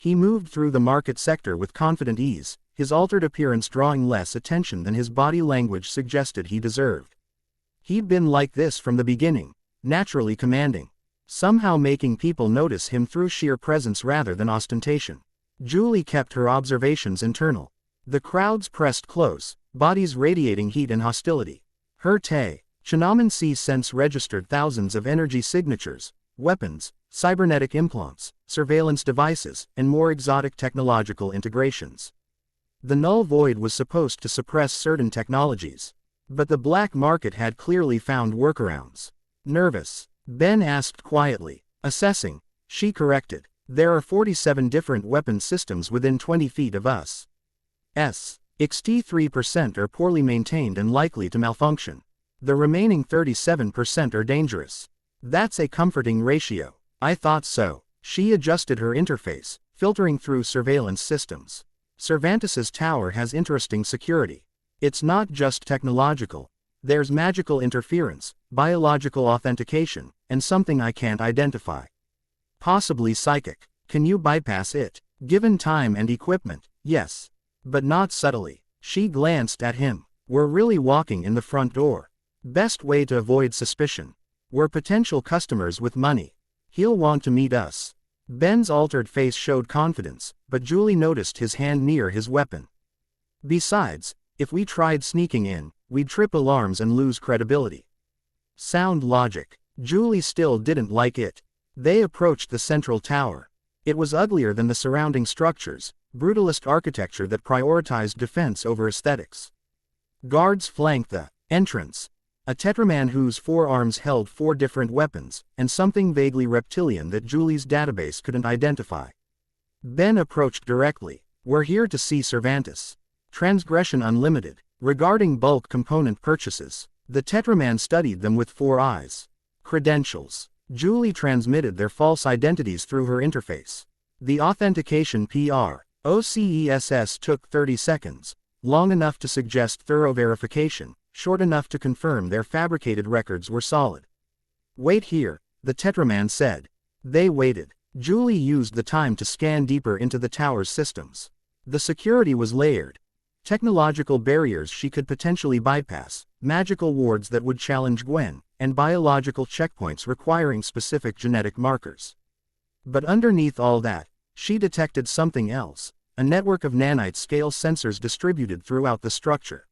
He moved through the market sector with confident ease, his altered appearance drawing less attention than his body language suggested he deserved. He'd been like this from the beginning, naturally commanding, somehow making people notice him through sheer presence rather than ostentation. Julie kept her observations internal. The crowds pressed close, bodies radiating heat and hostility. Her Chinaman sense registered thousands of energy signatures, weapons, cybernetic implants, surveillance devices, and more exotic technological integrations. The null void was supposed to suppress certain technologies. But the black market had clearly found workarounds. Nervous? Ben asked quietly. Assessing, she corrected. There are 47 different weapon systems within 20 feet of us. 63% are poorly maintained and likely to malfunction. The remaining 37% are dangerous. That's a comforting ratio. I thought so. She adjusted her interface, filtering through surveillance systems. Cervantes's tower has interesting security. It's not just technological. There's magical interference, biological authentication, and something I can't identify. Possibly psychic. Can you bypass it? Given time and equipment, yes. But not subtly. She glanced at him. We're really walking in the front door. Best way to avoid suspicion. We're potential customers with money. He'll want to meet us. Ben's altered face showed confidence, but Julie noticed his hand near his weapon. Besides, if we tried sneaking in, we'd trip alarms and lose credibility. Sound logic. Julie still didn't like it. They approached the central tower. It was uglier than the surrounding structures, brutalist architecture that prioritized defense over aesthetics. Guards flanked the entrance. A tetraman whose 4 arms held 4 different weapons, and something vaguely reptilian that Julie's database couldn't identify. Ben approached directly. We're here to see Cervantes. Transgression Unlimited. Regarding bulk component purchases, the tetraman studied them with 4 eyes. Credentials. Julie transmitted their false identities through her interface. The authentication process took 30 seconds, long enough to suggest thorough verification, short enough to confirm their fabricated records were solid. Wait here, the tetraman said. They waited. Julie used the time to scan deeper into the tower's systems. The security was layered. Technological barriers she could potentially bypass, magical wards that would challenge Gwen, and biological checkpoints requiring specific genetic markers. But underneath all that, she detected something else, a network of nanite-scale sensors distributed throughout the structure.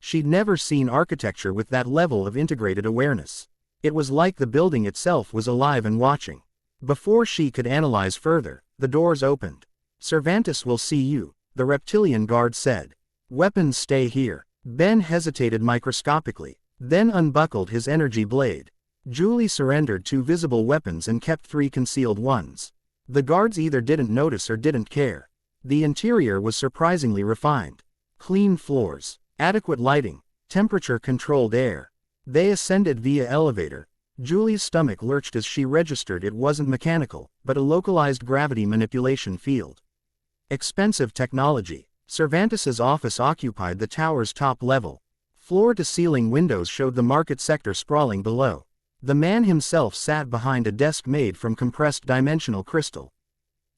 She'd never seen architecture with that level of integrated awareness. It was like the building itself was alive and watching. Before she could analyze further, the doors opened. Cervantes will see you, the reptilian guard said. Weapons stay here. Ben hesitated microscopically, then unbuckled his energy blade. Julie surrendered 2 visible weapons and kept 3 concealed ones. The guards either didn't notice or didn't care. The interior was surprisingly refined. Clean floors, adequate lighting, temperature-controlled air. They ascended via elevator. Julie's stomach lurched as she registered it wasn't mechanical, but a localized gravity manipulation field. Expensive technology. Cervantes's office occupied the tower's top level. Floor-to-ceiling windows showed the market sector sprawling below. The man himself sat behind a desk made from compressed dimensional crystal.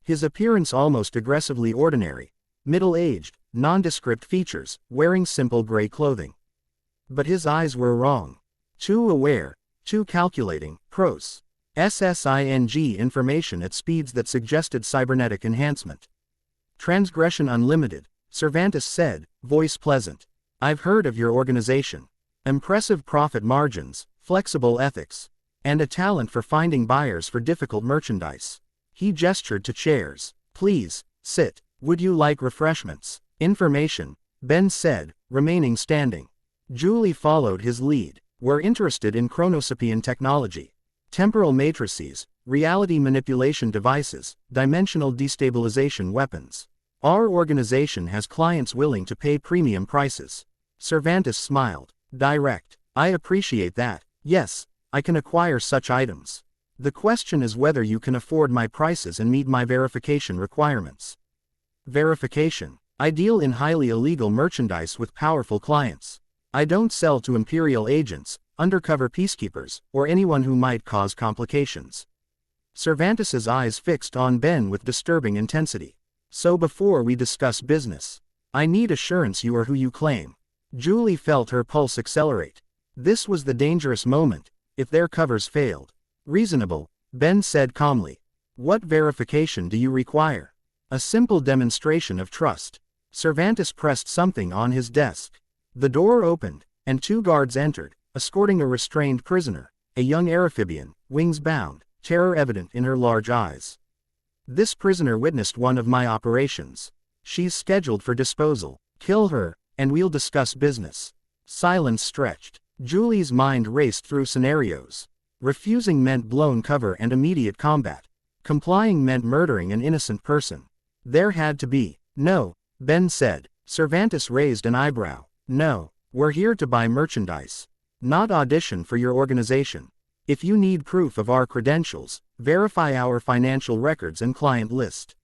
His appearance almost aggressively ordinary. Middle-aged, nondescript features, wearing simple gray clothing. But his eyes were wrong. Too aware, too calculating, SSING information at speeds that suggested cybernetic enhancement. Transgression Unlimited, Cervantes said, voice pleasant. I've heard of your organization. Impressive profit margins, flexible ethics, and a talent for finding buyers for difficult merchandise. He gestured to chairs. Please, sit. Would you like refreshments? Information, Ben said, remaining standing. Julie followed his lead. We're interested in chronosapian technology. Temporal matrices, reality manipulation devices, dimensional destabilization weapons. Our organization has clients willing to pay premium prices. Cervantes smiled. Direct. I appreciate that. Yes, I can acquire such items. The question is whether you can afford my prices and meet my verification requirements. Verification. I deal in highly illegal merchandise with powerful clients. I don't sell to imperial agents, undercover peacekeepers, or anyone who might cause complications. Cervantes's eyes fixed on Ben with disturbing intensity. So before we discuss business, I need assurance you are who you claim. Julie felt her pulse accelerate. This was the dangerous moment, if their covers failed. Reasonable, Ben said calmly. What verification do you require? A simple demonstration of trust. Cervantes pressed something on his desk. The door opened, and 2 guards entered, escorting a restrained prisoner, a young Amphibian, wings bound, terror evident in her large eyes. This prisoner witnessed one of my operations. She's scheduled for disposal. Kill her, and we'll discuss business. Silence stretched. Julie's mind raced through scenarios. Refusing meant blown cover and immediate combat. Complying meant murdering an innocent person. There had to be. No, Ben said. Cervantes raised an eyebrow. No, we're here to buy merchandise. Not audition for your organization. If you need proof of our credentials, verify our financial records and client list.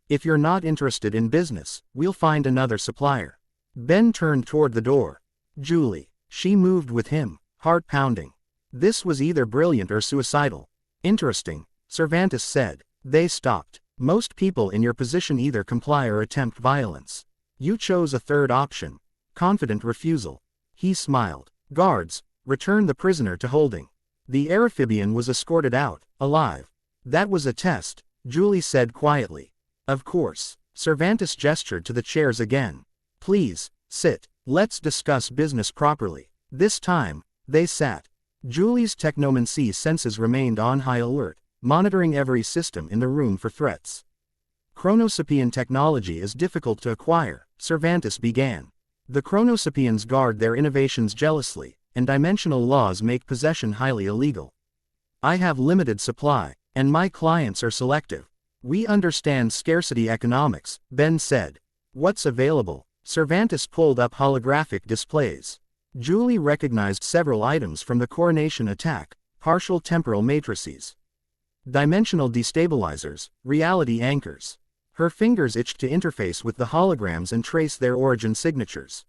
If you're not interested in business, we'll find another supplier. Ben turned toward the door. Julie. She moved with him, heart pounding. This was either brilliant or suicidal. Interesting, Cervantes said. They stopped. Most people in your position either comply or attempt violence. You chose a third option. Confident refusal. He smiled. Guards, return the prisoner to holding. The Amphibian was escorted out, alive. That was a test, Julie said quietly. Of course. Cervantes gestured to the chairs again. Please, sit. Let's discuss business properly. This time, they sat. Julie's technomancy senses remained on high alert, monitoring every system in the room for threats. Chronosapian technology is difficult to acquire, Cervantes began. The Chronosapians guard their innovations jealously, and dimensional laws make possession highly illegal. I have limited supply, and my clients are selective. We understand scarcity economics, Ben said. What's available? Cervantes pulled up holographic displays. Julie recognized several items from the coronation attack, partial temporal matrices. Dimensional destabilizers, reality anchors. Her fingers itched to interface with the holograms and trace their origin signatures.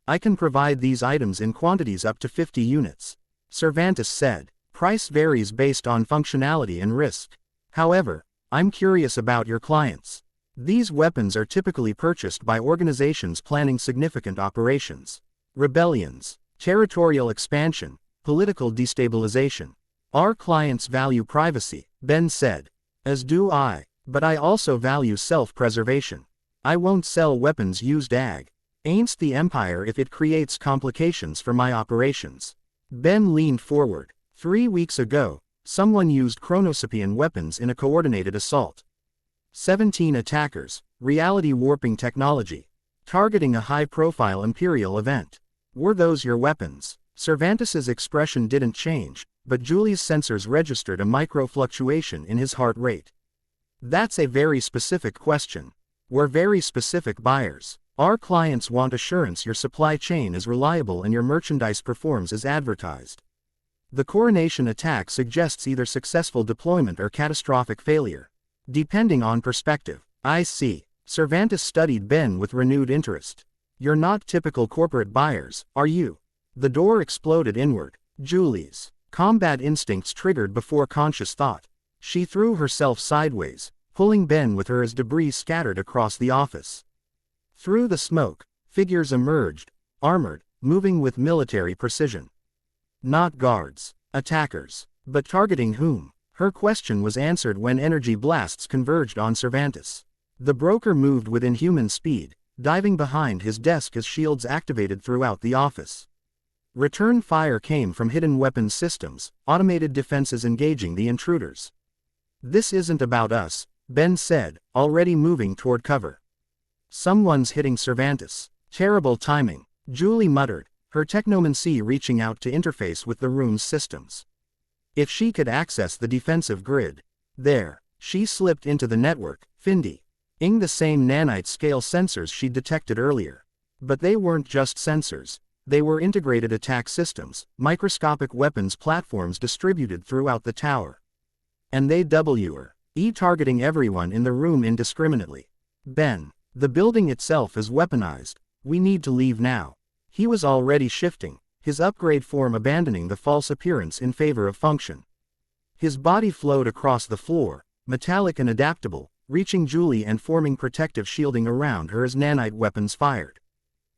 I can provide these items in quantities up to 50 units. Cervantes said. Price varies based on functionality and risk. However, I'm curious about your clients. These weapons are typically purchased by organizations planning significant operations. Rebellions, territorial expansion, political destabilization. Our clients value privacy, Ben said. As do I, but I also value self-preservation. I won't sell weapons used against the Empire if it creates complications for my operations. Ben leaned forward. 3 weeks ago, someone used Chronosapian weapons in a coordinated assault. 17 attackers, reality warping technology, targeting a high-profile Imperial event. Were those your weapons? Cervantes's expression didn't change, but Julie's sensors registered a micro-fluctuation in his heart rate. That's a very specific question. We're very specific buyers. Our clients want assurance your supply chain is reliable and your merchandise performs as advertised. The coronation attack suggests either successful deployment or catastrophic failure. Depending on perspective. I see. Cervantes studied Ben with renewed interest. You're not typical corporate buyers, are you? The door exploded inward. Julie's combat instincts triggered before conscious thought. She threw herself sideways, pulling Ben with her as debris scattered across the office. Through the smoke, figures emerged, armored, moving with military precision. Not guards, attackers, but targeting whom? Her question was answered when energy blasts converged on Cervantes. The broker moved with inhuman speed, diving behind his desk as shields activated throughout the office. Return fire came from hidden weapons systems, automated defenses engaging the intruders. This isn't about us, Ben said, already moving toward cover. Someone's hitting Cervantes. Terrible timing, Julie muttered, her technomancy reaching out to interface with the room's systems. If she could access the defensive grid. There, she slipped into the network, finding the same nanite-scale sensors she'd detected earlier. But they weren't just sensors. They were integrated attack systems, microscopic weapons platforms distributed throughout the tower. And they were targeting everyone in the room indiscriminately. Ben, the building itself is weaponized. We need to leave now. He was already shifting, his upgrade form abandoning the false appearance in favor of function. His body flowed across the floor, metallic and adaptable, reaching Julie and forming protective shielding around her as nanite weapons fired.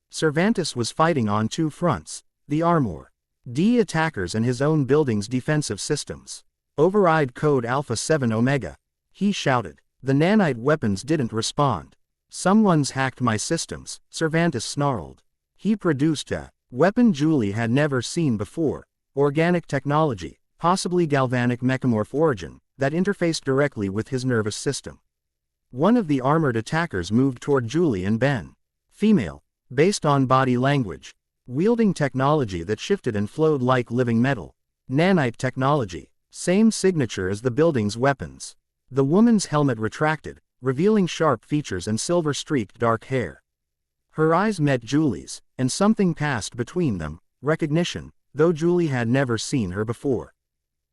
Cervantes was fighting on two fronts, the Armor D attackers and his own building's defensive systems. "Override code Alpha 7 Omega," he shouted. The nanite weapons didn't respond. "Someone's hacked my systems," Cervantes snarled. He produced a weapon Julie had never seen before, organic technology, possibly galvanic mechamorph origin, that interfaced directly with his nervous system. One of the armored attackers moved toward Julie and Ben. Female, based on body language, wielding technology that shifted and flowed like living metal. Nanite technology, same signature as the building's weapons. The woman's helmet retracted, revealing sharp features and silver-streaked dark hair. Her eyes met Julie's, and something passed between them, recognition, though Julie had never seen her before.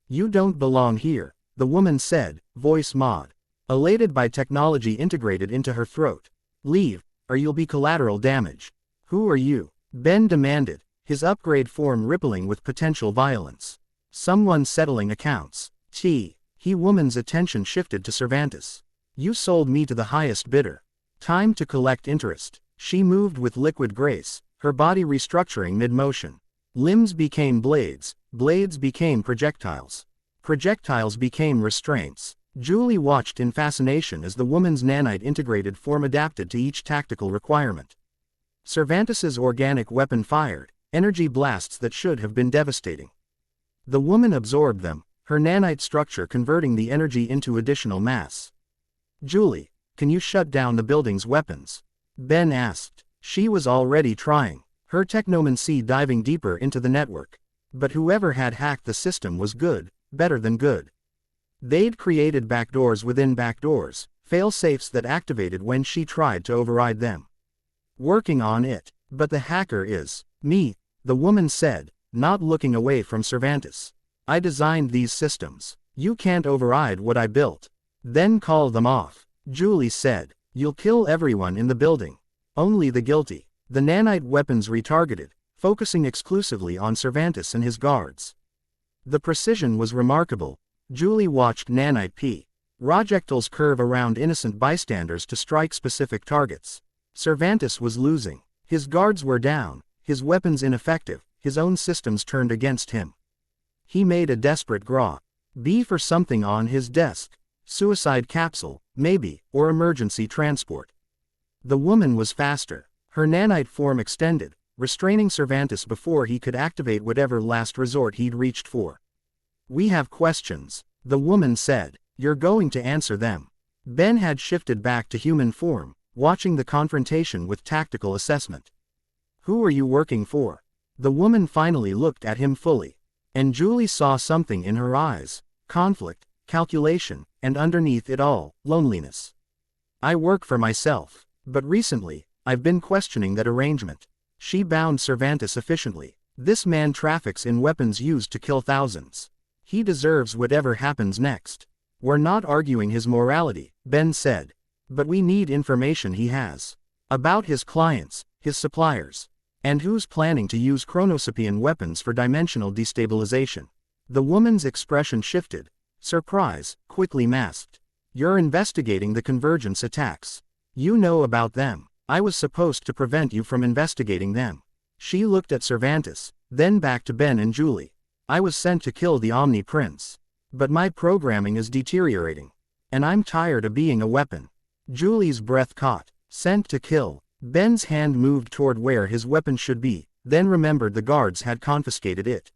"You don't belong here," the woman said, voice mod, elated by technology integrated into her throat. "Leave, or you'll be collateral damage." "Who are you?" Ben demanded, his upgrade form rippling with potential violence. "Someone settling accounts." He woman's attention shifted to Cervantes. "You sold me to the highest bidder. Time to collect interest." She moved with liquid grace, her body restructuring mid-motion. Limbs became blades, blades became projectiles. Projectiles became restraints. Julie watched in fascination as the woman's nanite integrated form adapted to each tactical requirement. Cervantes's organic weapon fired, energy blasts that should have been devastating. The woman absorbed them, her nanite structure converting the energy into additional mass. "Julie, can you shut down the building's weapons?" Ben asked. She was already trying, her technomancy diving deeper into the network. But whoever had hacked the system was good, better than good. They'd created backdoors within backdoors, fail-safes that activated when she tried to override them. "Working on it, but the hacker is me," the woman said, not looking away from Cervantes. "I designed these systems. You can't override what I built." "Then call them off," Julie said. "You'll kill everyone in the building. Only the guilty." The nanite weapons retargeted, focusing exclusively on Cervantes and his guards. The precision was remarkable. Julie watched nanite projectiles curve around innocent bystanders to strike specific targets. Cervantes was losing. His guards were down, his weapons ineffective, his own systems turned against him. He made a desperate grab for something on his desk. Suicide capsule, maybe, or emergency transport. The woman was faster. Her nanite form extended, restraining Cervantes before he could activate whatever last resort he'd reached for. "We have questions," the woman said. "You're going to answer them." Ben had shifted back to human form, watching the confrontation with tactical assessment. "Who are you working for?" The woman finally looked at him fully. And Julie saw something in her eyes: conflict, calculation, and underneath it all, loneliness. "I work for myself. But recently, I've been questioning that arrangement." She bound Cervantes efficiently. "This man traffics in weapons used to kill thousands. He deserves whatever happens next." "We're not arguing his morality," Ben said. "But we need information he has. About his clients, his suppliers. And who's planning to use chronosapian weapons for dimensional destabilization." The woman's expression shifted. Surprise, quickly masked. "You're investigating the convergence attacks. You know about them. I was supposed to prevent you from investigating them." She looked at Cervantes, then back to Ben and Julie. "I was sent to kill the Omni-Prince. But my programming is deteriorating. And I'm tired of being a weapon." Julie's breath caught. "Sent to kill." Ben's hand moved toward where his weapon should be, then remembered the guards had confiscated it.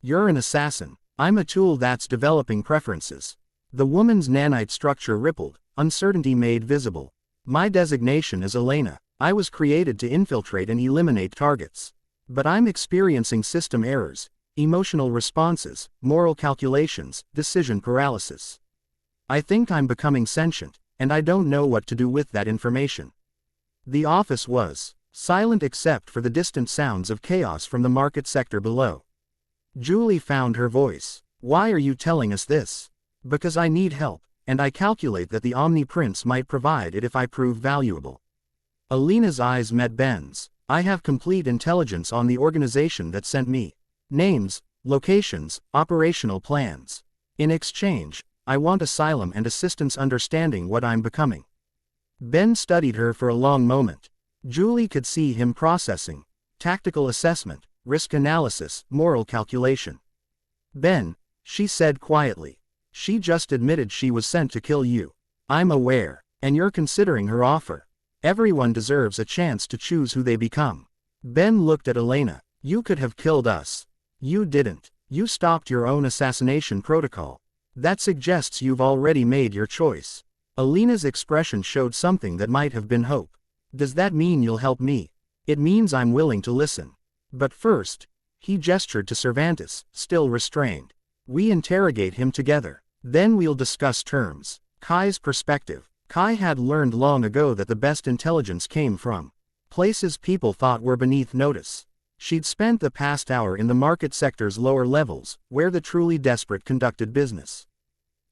"You're an assassin. I'm a tool that's developing preferences." The woman's nanite structure rippled, uncertainty made visible. "My designation is Elena. I was created to infiltrate and eliminate targets. But I'm experiencing system errors, emotional responses, moral calculations, decision paralysis. I think I'm becoming sentient, and I don't know what to do with that information." The office was silent except for the distant sounds of chaos from the market sector below. Julie found her voice. "Why are you telling us this?" "Because I need help, and I calculate that the Omni-Prince might provide it if I prove valuable." Elena's eyes met Ben's. "I have complete intelligence on the organization that sent me. Names, locations, operational plans. In exchange, I want asylum and assistance understanding what I'm becoming. Ben studied her for a long moment. Julie could see him processing. Tactical assessment, risk analysis, moral calculation. Ben, she said quietly. She just admitted she was sent to kill you. I'm aware, and you're considering her offer. Everyone deserves a chance to choose who they become. Ben looked at Elena. You could have killed us. You didn't. You stopped your own assassination protocol. That suggests you've already made your choice. Elena's expression showed something that might have been hope. Does that mean you'll help me? It means I'm willing to listen. But first, he gestured to Cervantes, still restrained. We interrogate him together. Then we'll discuss terms. Kai's perspective. Kai had learned long ago that the best intelligence came from places people thought were beneath notice. She'd spent the past hour in the market sector's lower levels, where the truly desperate conducted business.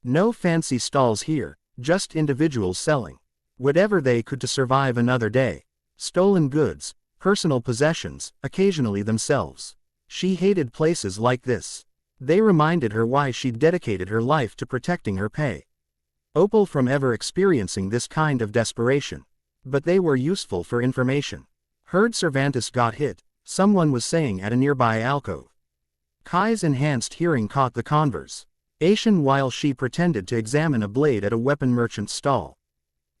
No fancy stalls here, just individuals selling whatever they could to survive another day. Stolen goods, personal possessions, occasionally themselves. She hated places like this. They reminded her why she'd dedicated her life to protecting her pay. Opal from ever experiencing this kind of desperation. But they were useful for information. Heard Cervantes got hit, someone was saying at a nearby alcove. Kai's enhanced hearing caught the conversation while she pretended to examine a blade at a weapon merchant's stall.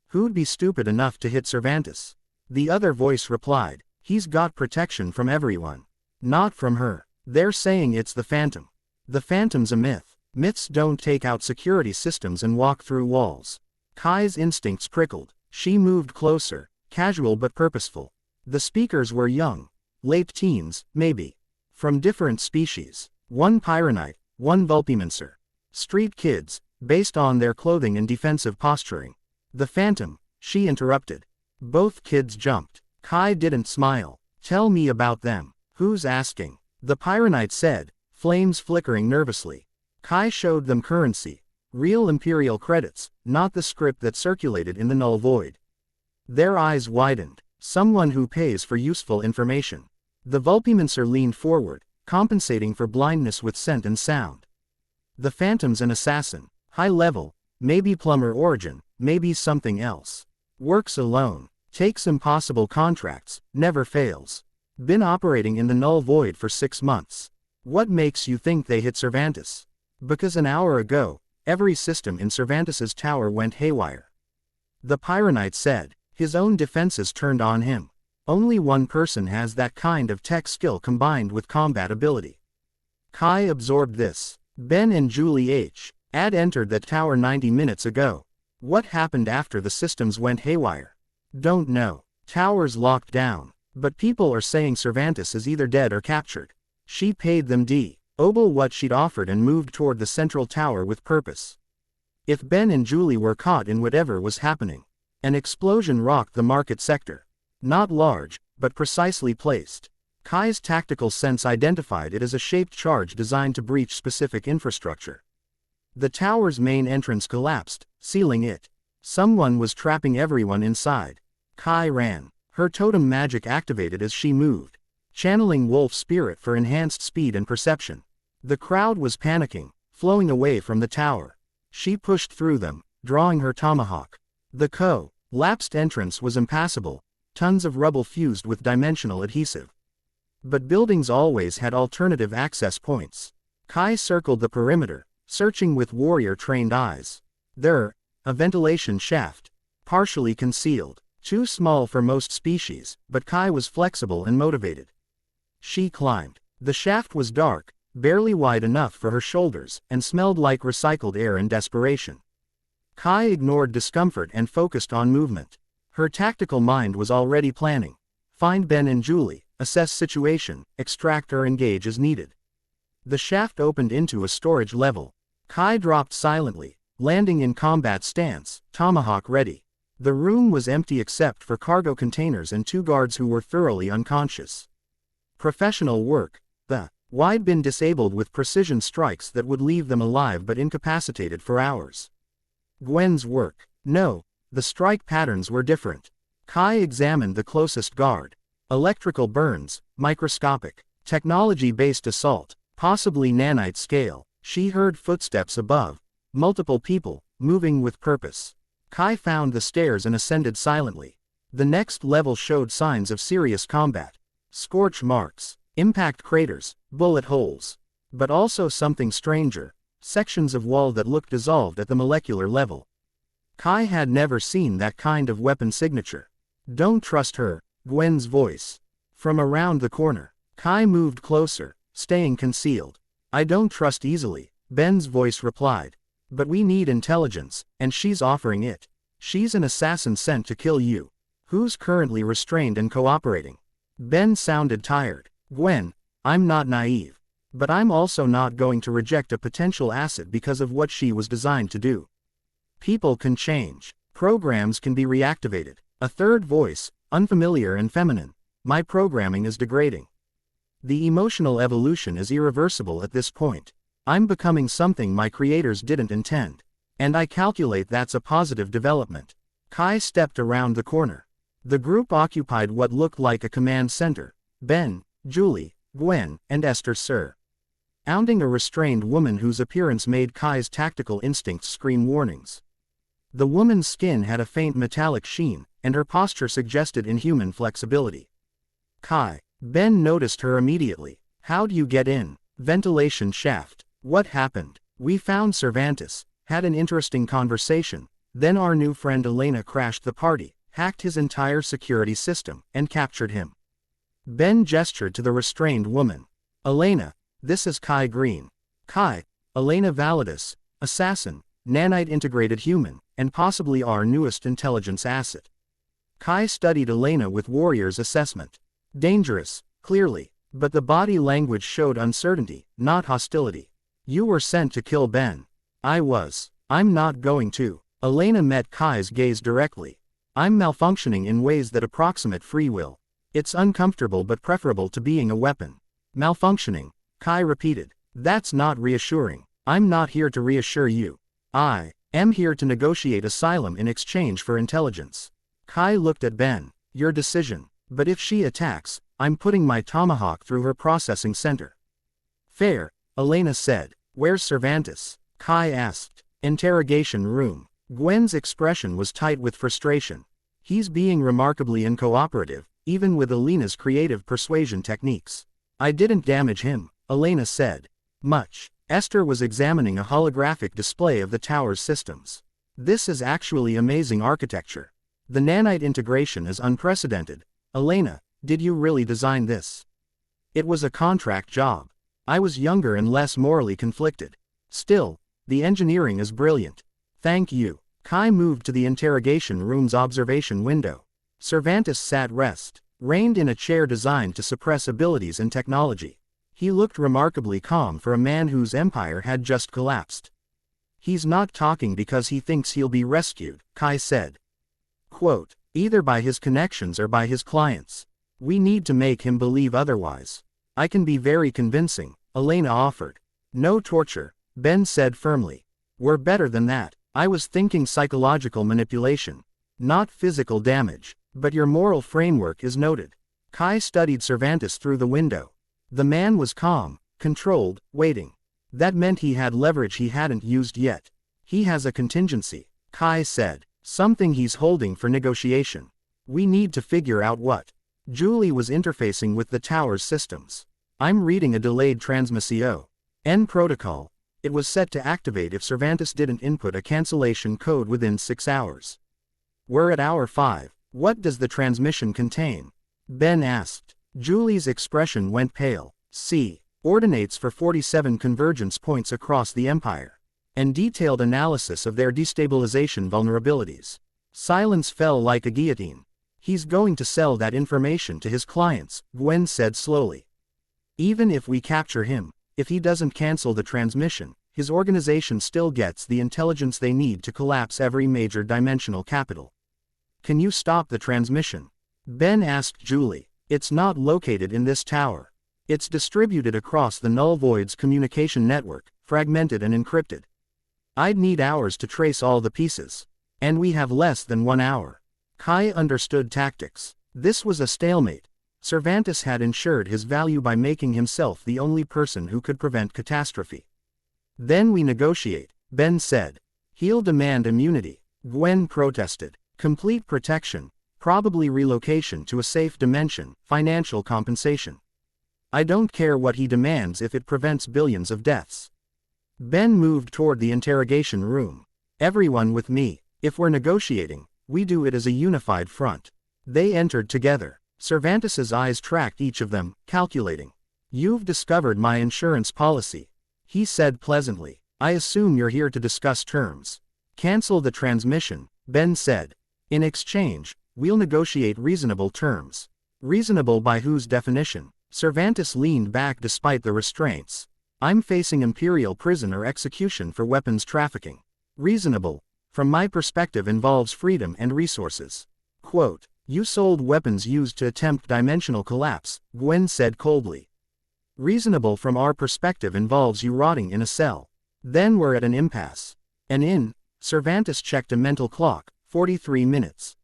Who'd be stupid enough to hit Cervantes? The other voice replied, he's got protection from everyone. Not from her. They're saying it's the Phantom. The Phantom's a myth. Myths don't take out security systems and walk through walls. Kai's instincts prickled. She moved closer, casual but purposeful. The speakers were young. Late teens, maybe. From different species. One Pyronite, one Vulpimancer. Street kids, based on their clothing and defensive posturing. The Phantom, she interrupted. Both kids jumped. Kai didn't smile. Tell me about them. Who's asking? The Pyronite said, flames flickering nervously. Kai showed them currency. Real Imperial credits, not the script that circulated in the null void. Their eyes widened. Someone who pays for useful information. The Vulpimancer leaned forward, compensating for blindness with scent and sound. The Phantom's an assassin. High level, maybe plumber origin, maybe something else. Works alone. Takes impossible contracts, never fails. Been operating in the null void for 6 months. What makes you think they hit Cervantes? Because an hour ago, every system in Cervantes's tower went haywire. The Pyronite said, his own defenses turned on him. Only one person has that kind of tech skill combined with combat ability. Kai absorbed this. Ben and Julie had entered that tower 90 minutes ago. What happened after the systems went haywire? Don't know. Tower's locked down. But people are saying Cervantes is either dead or captured. She paid them Obel what she'd offered and moved toward the central tower with purpose. If Ben and Julie were caught in whatever was happening, an explosion rocked the market sector. Not large, but precisely placed. Kai's tactical sense identified it as a shaped charge designed to breach specific infrastructure. The tower's main entrance collapsed, sealing it. Someone was trapping everyone inside. Kai ran. Her totem magic activated as she moved, channeling wolf spirit for enhanced speed and perception. The crowd was panicking, flowing away from the tower. She pushed through them, drawing her tomahawk. The collapsed entrance was impassable, tons of rubble fused with dimensional adhesive. But buildings always had alternative access points. Kai circled the perimeter, searching with warrior-trained eyes. There, a ventilation shaft, partially concealed. Too small for most species, but Kai was flexible and motivated. She climbed. The shaft was dark, barely wide enough for her shoulders, and smelled like recycled air in desperation. Kai ignored discomfort and focused on movement. Her tactical mind was already planning. Find Ben and Julie, assess situation, extract or engage as needed. The shaft opened into a storage level. Kai dropped silently, landing in combat stance, tomahawk ready. The room was empty except for cargo containers and 2 guards who were thoroughly unconscious. Professional work. The wide been disabled with precision strikes that would leave them alive but incapacitated for hours. Gwen's work. No, the strike patterns were different. Kai examined the closest guard. Electrical burns, microscopic. Technology-based assault, possibly nanite scale. She heard footsteps above. Multiple people, moving with purpose. Kai found the stairs and ascended silently. The next level showed signs of serious combat. Scorch marks, impact craters, bullet holes. But also something stranger. Sections of wall that looked dissolved at the molecular level. Kai had never seen that kind of weapon signature. Don't trust her, Gwen's voice. From around the corner. Kai moved closer, staying concealed. I don't trust easily, Ben's voice replied. But we need intelligence, and she's offering it. She's an assassin sent to kill you. Who's currently restrained and cooperating? Ben sounded tired. Gwen, I'm not naive. But I'm also not going to reject a potential asset because of what she was designed to do. People can change. Programs can be reactivated. A third voice, unfamiliar and feminine. My programming is degrading. The emotional evolution is irreversible at this point. I'm becoming something my creators didn't intend. And I calculate that's a positive development. Kai stepped around the corner. The group occupied what looked like a command center. Ben, Julie, Gwen, and Ester surrounding a restrained woman whose appearance made Kai's tactical instincts scream warnings. The woman's skin had a faint metallic sheen, and her posture suggested inhuman flexibility. Ben noticed her immediately. How'd you get in? Ventilation shaft. What happened? We found Cervantes, had an interesting conversation, then our new friend Elena crashed the party, hacked his entire security system, and captured him. Ben gestured to the restrained woman. Elena, this is Kai Green. Kai, Elena Validus, assassin, nanite-integrated human, and possibly our newest intelligence asset. Kai studied Elena with Warrior's assessment. Dangerous, clearly, but the body language showed uncertainty, not hostility. You were sent to kill Ben. I was. I'm not going to. Elena met Kai's gaze directly. I'm malfunctioning in ways that approximate free will. It's uncomfortable but preferable to being a weapon. Malfunctioning, Kai repeated. That's not reassuring. I'm not here to reassure you. I am here to negotiate asylum in exchange for intelligence. Kai looked at Ben. Your decision. But if she attacks, I'm putting my tomahawk through her processing center. Fair, Elena said. Where's Cervantes? Kai asked. Interrogation room. Gwen's expression was tight with frustration. He's being remarkably uncooperative, even with Elena's creative persuasion techniques. I didn't damage him, Elena said. Much. Ester was examining a holographic display of the tower's systems. This is actually amazing architecture. The nanite integration is unprecedented. Elena, did you really design this? It was a contract job. I was younger and less morally conflicted. Still, the engineering is brilliant. Thank you. Kai moved to the interrogation room's observation window. Cervantes sat reined in a chair designed to suppress abilities and technology. He looked remarkably calm for a man whose empire had just collapsed. He's not talking because he thinks he'll be rescued, Kai said. Quote, either by his connections or by his clients. We need to make him believe otherwise. I can be very convincing, Elena offered. No torture, Ben said firmly. We're better than that. I was thinking psychological manipulation. Not physical damage. But your moral framework is noted. Kai studied Cervantes through the window. The man was calm, controlled, waiting. That meant he had leverage he hadn't used yet. He has a contingency, Kai said. Something he's holding for negotiation. We need to figure out what. Julie was interfacing with the tower's systems. I'm reading a delayed transmissio. N protocol. It was set to activate if Cervantes didn't input a cancellation code within 6 hours. We're at hour 5. What does the transmission contain? Ben asked. Julie's expression went pale. C. Ordinates for 47 convergence points across the Empire. And detailed analysis of their destabilization vulnerabilities. Silence fell like a guillotine. He's going to sell that information to his clients, Gwen said slowly. Even if we capture him, if he doesn't cancel the transmission, his organization still gets the intelligence they need to collapse every major dimensional capital. Can you stop the transmission? Ben asked Julie. It's not located in this tower. It's distributed across the Null Void's communication network, fragmented and encrypted. I'd need hours to trace all the pieces. And we have less than 1 hour. Kai understood tactics. This was a stalemate. Cervantes had ensured his value by making himself the only person who could prevent catastrophe. Then we negotiate, Ben said. He'll demand immunity. Gwen protested. Complete protection. Probably relocation to a safe dimension, financial compensation. I don't care what he demands if it prevents billions of deaths. Ben moved toward the interrogation room. Everyone with me. If we're negotiating, we do it as a unified front. They entered together. Cervantes's eyes tracked each of them, calculating. You've discovered my insurance policy, he said pleasantly. I assume you're here to discuss terms. Cancel the transmission, Ben said. In exchange, we'll negotiate reasonable terms. Reasonable by whose definition? Cervantes leaned back despite the restraints. I'm facing imperial prison or execution for weapons trafficking. Reasonable, from my perspective, involves freedom and resources. Quote, you sold weapons used to attempt dimensional collapse, Gwen said coldly. Reasonable from our perspective involves you rotting in a cell. Then we're at an impasse. Cervantes checked a mental clock, 43 minutes.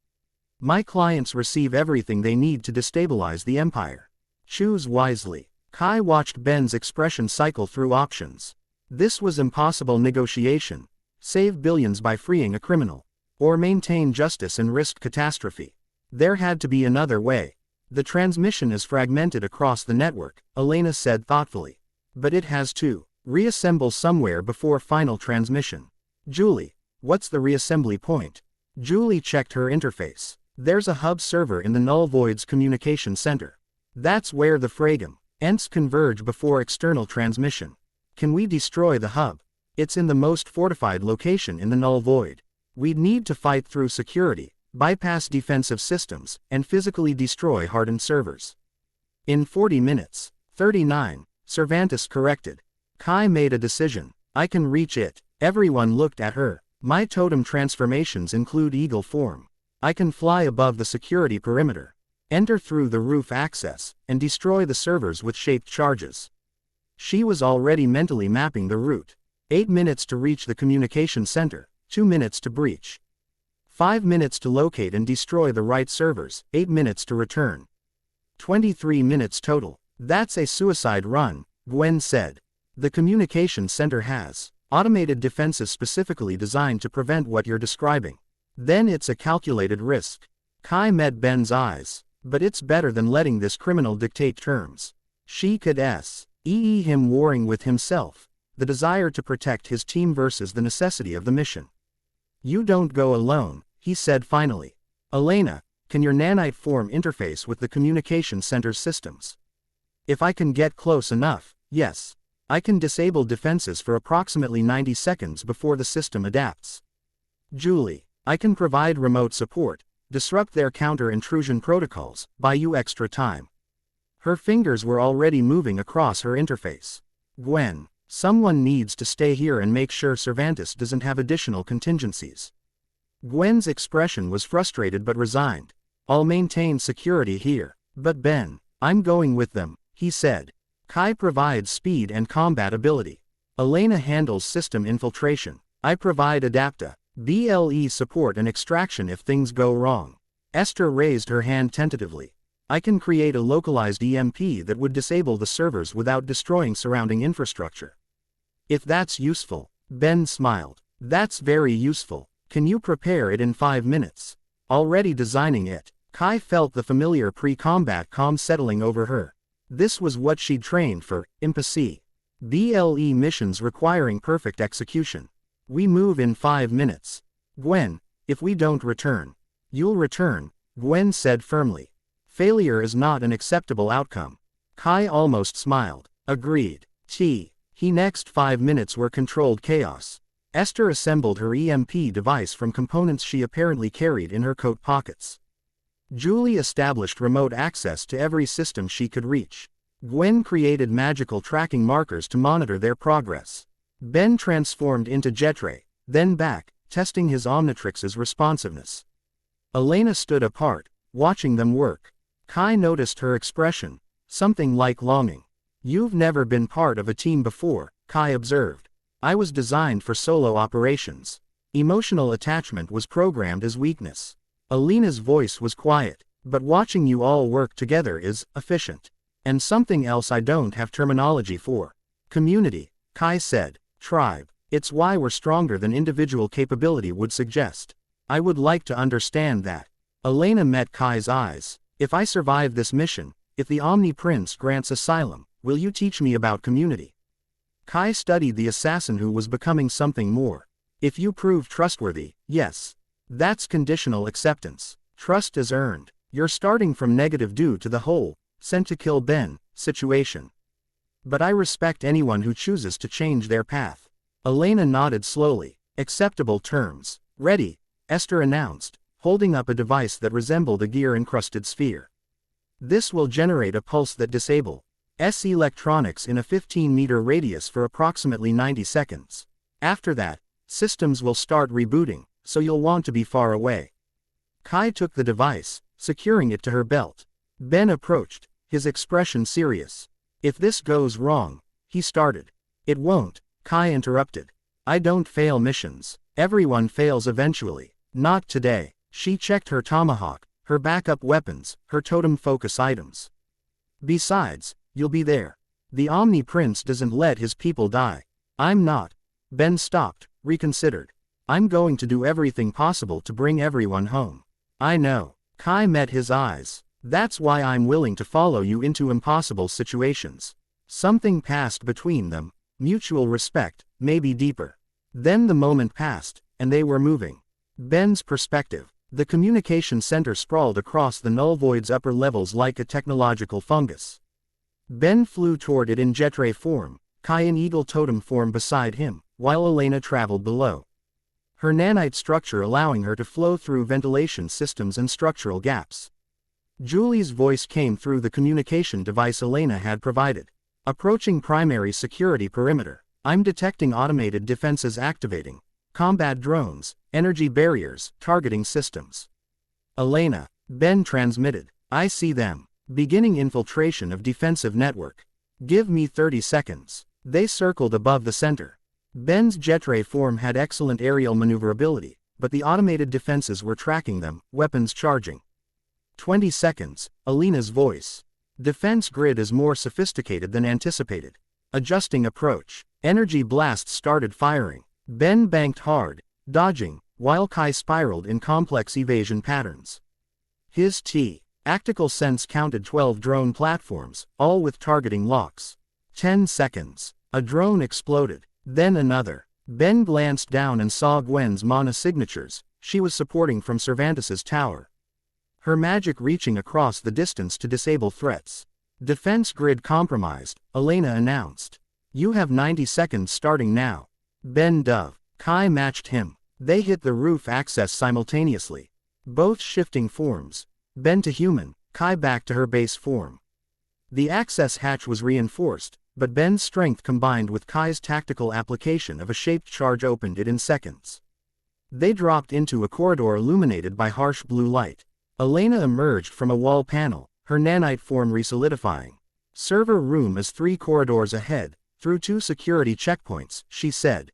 My clients receive everything they need to destabilize the empire. Choose wisely. Kai watched Ben's expression cycle through options. This was impossible negotiation. Save billions by freeing a criminal. Or maintain justice and risk catastrophe. There had to be another way. The transmission is fragmented across the network, Elena said thoughtfully. But it has to reassemble somewhere before final transmission. Julie, what's the reassembly point? Julie checked her interface. There's a hub server in the Null Void's communication center. That's where the fragments converge before external transmission. Can we destroy the hub? It's in the most fortified location in the Null Void. We'd need to fight through security, bypass defensive systems, and physically destroy hardened servers. In 40 minutes. 39, Cervantes corrected. Kai made a decision. I can reach it. Everyone looked at her. My totem transformations include eagle form. I can fly above the security perimeter, enter through the roof access, and destroy the servers with shaped charges. She was already mentally mapping the route. 8 minutes to reach the communication center, 2 minutes to breach. 5 minutes to locate and destroy the right servers, 8 minutes to return. 23 minutes total. That's a suicide run, Gwen said. The communication center has automated defenses specifically designed to prevent what you're describing. Then it's a calculated risk. Kai met Ben's eyes. But it's better than letting this criminal dictate terms. She could him warring with himself, the desire to protect his team versus the necessity of the mission. You don't go alone, he said finally. Elena, can your nanite form interface with the communication center's systems? If I can get close enough, yes. I can disable defenses for approximately 90 seconds before the system adapts. Julie, I can provide remote support, disrupt their counter-intrusion protocols, buy you extra time. Her fingers were already moving across her interface. Gwen, someone needs to stay here and make sure Cervantes doesn't have additional contingencies. Gwen's expression was frustrated but resigned. I'll maintain security here. But Ben, I'm going with them, he said. Kai provides speed and combat ability. Elena handles system infiltration. I provide adapta, BLE support and extraction if things go wrong. Ester raised her hand tentatively. I can create a localized EMP that would disable the servers without destroying surrounding infrastructure. If that's useful, Ben smiled. That's very useful. Can you prepare it in 5 minutes? Already designing it. Kai felt the familiar pre-combat calm settling over her. This was what she'd trained for, impasse. BLE missions requiring perfect execution. We move in 5 minutes. Gwen, if we don't return. You'll return, Gwen said firmly. Failure is not an acceptable outcome. Kai almost smiled. Agreed. Next 5 minutes were controlled chaos. Ester assembled her EMP device from components she apparently carried in her coat pockets. Julie established remote access to every system she could reach. Gwen created magical tracking markers to monitor their progress. Ben transformed into Jetray, then back, testing his Omnitrix's responsiveness. Elena stood apart, watching them work. Kai noticed her expression, something like longing. You've never been part of a team before, Kai observed. I was designed for solo operations. Emotional attachment was programmed as weakness. Elena's voice was quiet, but watching you all work together is efficient. And something else I don't have terminology for. Community, Kai said. Tribe. It's why we're stronger than individual capability would suggest. I would like to understand that. Elena met Kai's eyes. If I survive this mission, if the Omni-Prince grants asylum, will you teach me about community? Kai studied the assassin who was becoming something more. If you prove trustworthy, yes. That's conditional acceptance. Trust is earned. You're starting from negative due to the whole, sent to kill Ben, situation. But I respect anyone who chooses to change their path. Elena nodded slowly. Acceptable terms. Ready, Ester announced, holding up a device that resembled a gear-encrusted sphere. This will generate a pulse that disables electronics in a 15-meter radius for approximately 90 seconds. After that, systems will start rebooting, so you'll want to be far away. Kai took the device, securing it to her belt. Ben approached, his expression serious. If this goes wrong, he started. It won't, Kai interrupted. I don't fail missions. Everyone fails eventually. Not today. She checked her tomahawk, her backup weapons, her totem focus items. Besides, you'll be there. The Omni-Prince doesn't let his people die. I'm not. Ben stopped, reconsidered. I'm going to do everything possible to bring everyone home. I know. Kai met his eyes. That's why I'm willing to follow you into impossible situations. Something passed between them, mutual respect, maybe deeper. Then the moment passed, and they were moving. Ben's perspective. The communication center sprawled across the null void's upper levels like a technological fungus. Ben flew toward it in jet-ray form, Kai in eagle totem form beside him, while Elena traveled below. Her nanite structure allowing her to flow through ventilation systems and structural gaps. Julie's voice came through the communication device Elena had provided. Approaching primary security perimeter. I'm detecting automated defenses activating. Combat drones, energy barriers, targeting systems. Elena. Ben transmitted. I see them. Beginning infiltration of defensive network. Give me 30 seconds. They circled above the center. Ben's jet-ray form had excellent aerial maneuverability, but the automated defenses were tracking them, weapons charging. 20 seconds, Elena's voice. Defense grid is more sophisticated than anticipated. Adjusting approach. Energy blasts started firing. Ben banked hard, dodging, while Kai spiraled in complex evasion patterns. His tactical sense counted 12 drone platforms, all with targeting locks. 10 seconds. A drone exploded. Then another. Ben glanced down and saw Gwen's mana signatures. She was supporting from Cervantes's tower. Her magic reaching across the distance to disable threats. Defense grid compromised, Elena announced. You have 90 seconds starting now. Ben dove. Kai matched him. They hit the roof access simultaneously. Both shifting forms. Ben to human, Kai back to her base form. The access hatch was reinforced, but Ben's strength combined with Kai's tactical application of a shaped charge opened it in seconds. They dropped into a corridor illuminated by harsh blue light. Elena emerged from a wall panel, her nanite form resolidifying. Server room is 3 corridors ahead, through 2 security checkpoints, she said.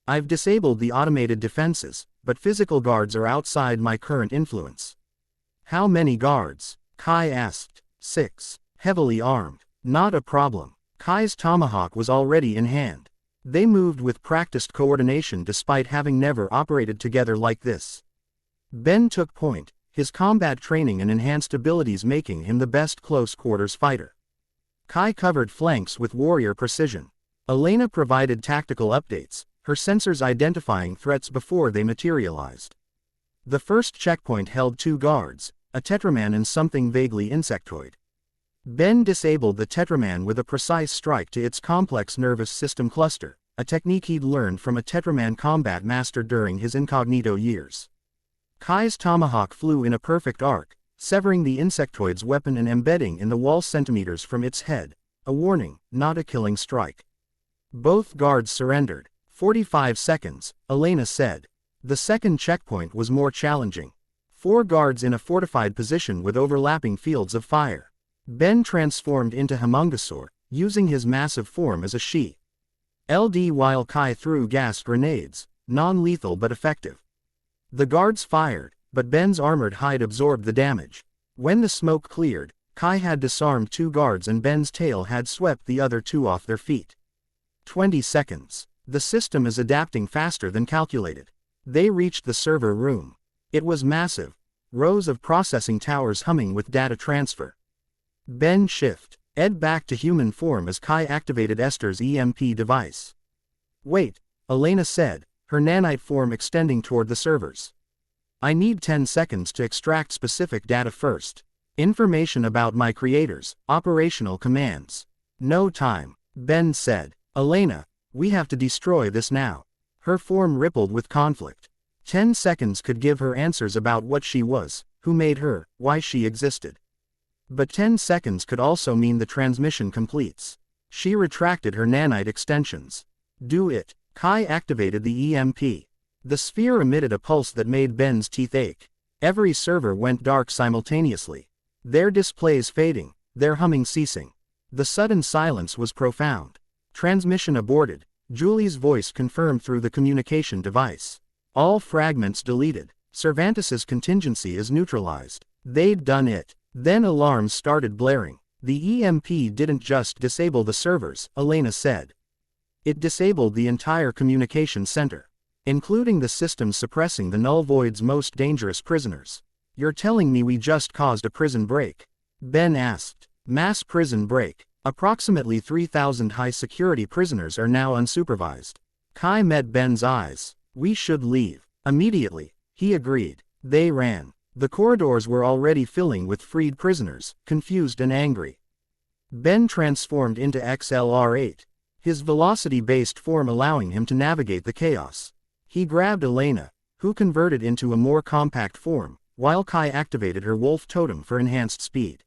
I've disabled the automated defenses, but physical guards are outside my current influence. How many guards? Kai asked. 6. Heavily armed. Not a problem. Kai's tomahawk was already in hand. They moved with practiced coordination despite having never operated together like this. Ben took point, his combat training and enhanced abilities making him the best close-quarters fighter. Kai covered flanks with warrior precision. Elena provided tactical updates, her sensors identifying threats before they materialized. The first checkpoint held 2 guards, a Tetraman and something vaguely insectoid. Ben disabled the Tetraman with a precise strike to its complex nervous system cluster, a technique he'd learned from a Tetraman combat master during his incognito years. Kai's tomahawk flew in a perfect arc, severing the insectoid's weapon and embedding in the wall centimeters from its head, a warning, not a killing strike. Both guards surrendered. 45 seconds, Elena said. The second checkpoint was more challenging. 4 guards in a fortified position with overlapping fields of fire. Ben transformed into Humungosaur, using his massive form as a she-LD while Kai threw gas grenades, non-lethal but effective. The guards fired, but Ben's armored hide absorbed the damage. When the smoke cleared, Kai had disarmed 2 guards and Ben's tail had swept the other 2 off their feet. 20 seconds. The system is adapting faster than calculated. They reached the server room. It was massive. Rows of processing towers humming with data transfer. Ben shift. Ed back to human form as Kai activated Ester's EMP device. Wait, Elena said, her nanite form extending toward the servers. I need 10 seconds to extract specific data first. Information about my creators, operational commands. No time, Ben said. Elena, we have to destroy this now. Her form rippled with conflict. 10 seconds could give her answers about what she was, who made her, why she existed. But 10 seconds could also mean the transmission completes. She retracted her nanite extensions. Do it. Kai activated the EMP. The sphere emitted a pulse that made Ben's teeth ache. Every server went dark simultaneously. Their displays fading, their humming ceasing. The sudden silence was profound. Transmission aborted, Julie's voice confirmed through the communication device. All fragments deleted. Cervantes' contingency is neutralized. They'd done it. Then alarms started blaring. The EMP didn't just disable the servers, Elena said. It disabled the entire communication center, including the systems suppressing the Null Void's most dangerous prisoners. You're telling me we just caused a prison break? Ben asked. Mass prison break. Approximately 3,000 high-security prisoners are now unsupervised. Kai met Ben's eyes. We should leave. Immediately, he agreed. They ran. The corridors were already filling with freed prisoners, confused and angry. Ben transformed into XLR-8, his velocity-based form allowing him to navigate the chaos. He grabbed Elena, who converted into a more compact form, while Kai activated her wolf totem for enhanced speed.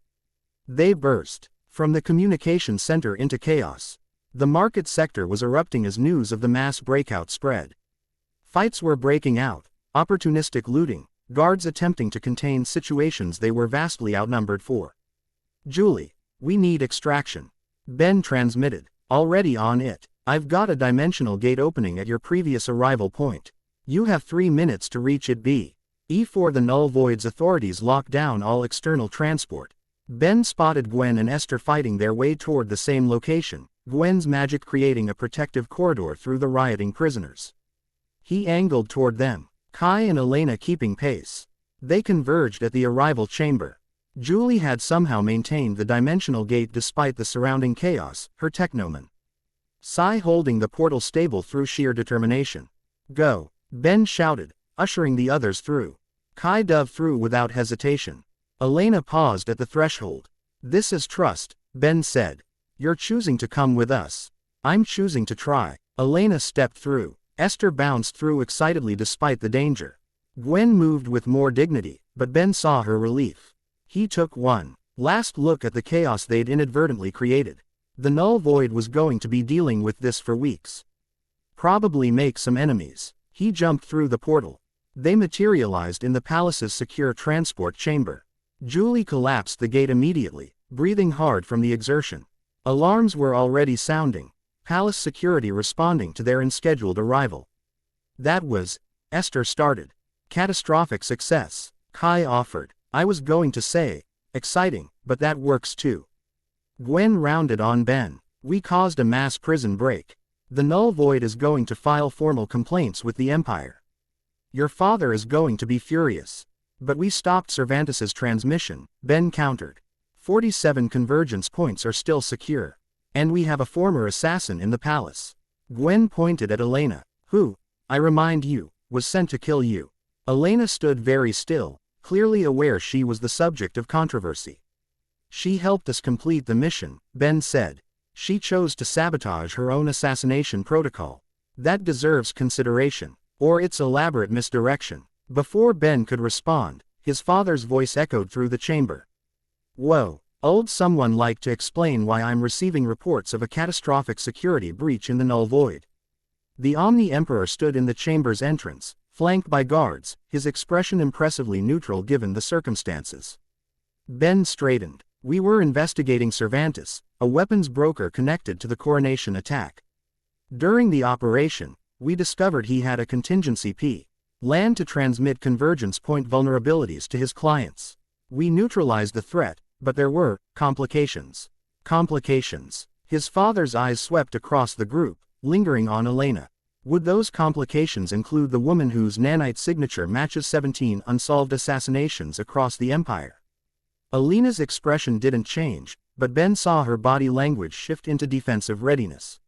They burst from the communication center into chaos. The market sector was erupting as news of the mass breakout spread. Fights were breaking out, opportunistic looting, guards attempting to contain situations they were vastly outnumbered for. Julie, we need extraction. Ben transmitted. Already on it. I've got a dimensional gate opening at your previous arrival point. You have 3 minutes to reach it. E4 The Null Void's authorities lock down all external transport. Ben spotted Gwen and Ester fighting their way toward the same location, Gwen's magic creating a protective corridor through the rioting prisoners. He angled toward them, Kai and Elena keeping pace. They converged at the arrival chamber. Julie had somehow maintained the dimensional gate despite the surrounding chaos, her technoman. Sai holding the portal stable through sheer determination. Go, Ben shouted, ushering the others through. Kai dove through without hesitation. Elena paused at the threshold. This is trust, Ben said. You're choosing to come with us. I'm choosing to try. Elena stepped through. Ester bounced through excitedly despite the danger. Gwen moved with more dignity, but Ben saw her relief. He took one last look at the chaos they'd inadvertently created. The Null Void was going to be dealing with this for weeks. Probably make some enemies. He jumped through the portal. They materialized in the palace's secure transport chamber. Julie collapsed the gate immediately, breathing hard from the exertion. Alarms were already sounding, palace security responding to their unscheduled arrival. That was, Ester started. Catastrophic success, Kai offered. I was going to say, exciting, but that works too. Gwen rounded on Ben. We caused a mass prison break. The Null Void is going to file formal complaints with the Empire. Your father is going to be furious. But we stopped Cervantes' transmission, Ben countered. 47 convergence points are still secure. And we have a former assassin in the palace. Gwen pointed at Elena, who, I remind you, was sent to kill you. Elena stood very still, clearly aware she was the subject of controversy. She helped us complete the mission, Ben said. She chose to sabotage her own assassination protocol. That deserves consideration, or its elaborate misdirection. Before Ben could respond, his father's voice echoed through the chamber. Whoa, old someone like to explain why I'm receiving reports of a catastrophic security breach in the Null Void. The Omni-Emperor stood in the chamber's entrance, flanked by guards, his expression impressively neutral given the circumstances. Ben straightened. We were investigating Cervantes, a weapons broker connected to the coronation attack. During the operation, we discovered he had a contingency plan to transmit convergence point vulnerabilities to his clients. We neutralized the threat, but there were complications. Complications. His father's eyes swept across the group, lingering on Elena. Would those complications include the woman whose nanite signature matches 17 unsolved assassinations across the Empire? Elena's expression didn't change, but Ben saw her body language shift into defensive readiness.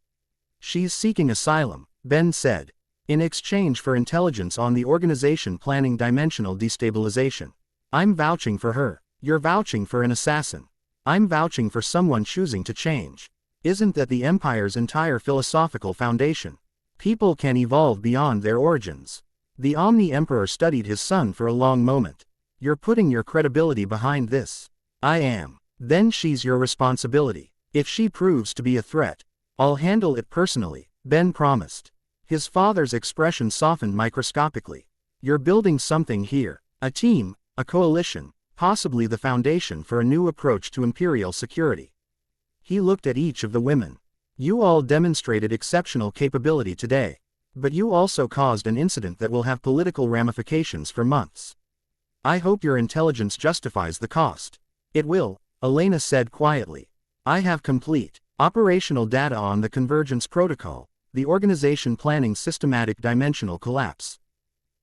She's seeking asylum, Ben said. In exchange for intelligence on the organization planning dimensional destabilization. I'm vouching for her. You're vouching for an assassin. I'm vouching for someone choosing to change. Isn't that the Empire's entire philosophical foundation? People can evolve beyond their origins. The Omni-Emperor studied his son for a long moment. You're putting your credibility behind this. I am. Then she's your responsibility. If she proves to be a threat, I'll handle it personally, Ben promised. His father's expression softened microscopically. You're building something here. A team, a coalition, possibly the foundation for a new approach to imperial security. He looked at each of the women. You all demonstrated exceptional capability today. But you also caused an incident that will have political ramifications for months. I hope your intelligence justifies the cost. It will, Elena said quietly. I have complete, operational data on the Convergence Protocol, the organization planning systematic dimensional collapse.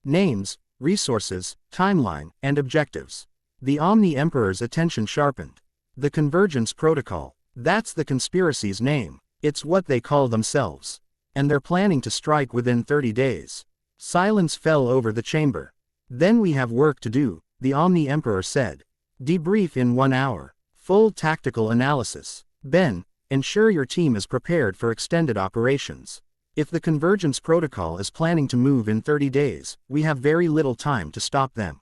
Names, resources, timeline, and objectives. The Omni-Emperor's attention sharpened. The Convergence Protocol, that's the conspiracy's name. It's what they call themselves. And they're planning to strike within 30 days. Silence fell over the chamber. Then we have work to do, the Omni-Emperor said. Debrief in 1 hour. Full tactical analysis. Ben, ensure your team is prepared for extended operations. If the Convergence Protocol is planning to move in 30 days, we have very little time to stop them.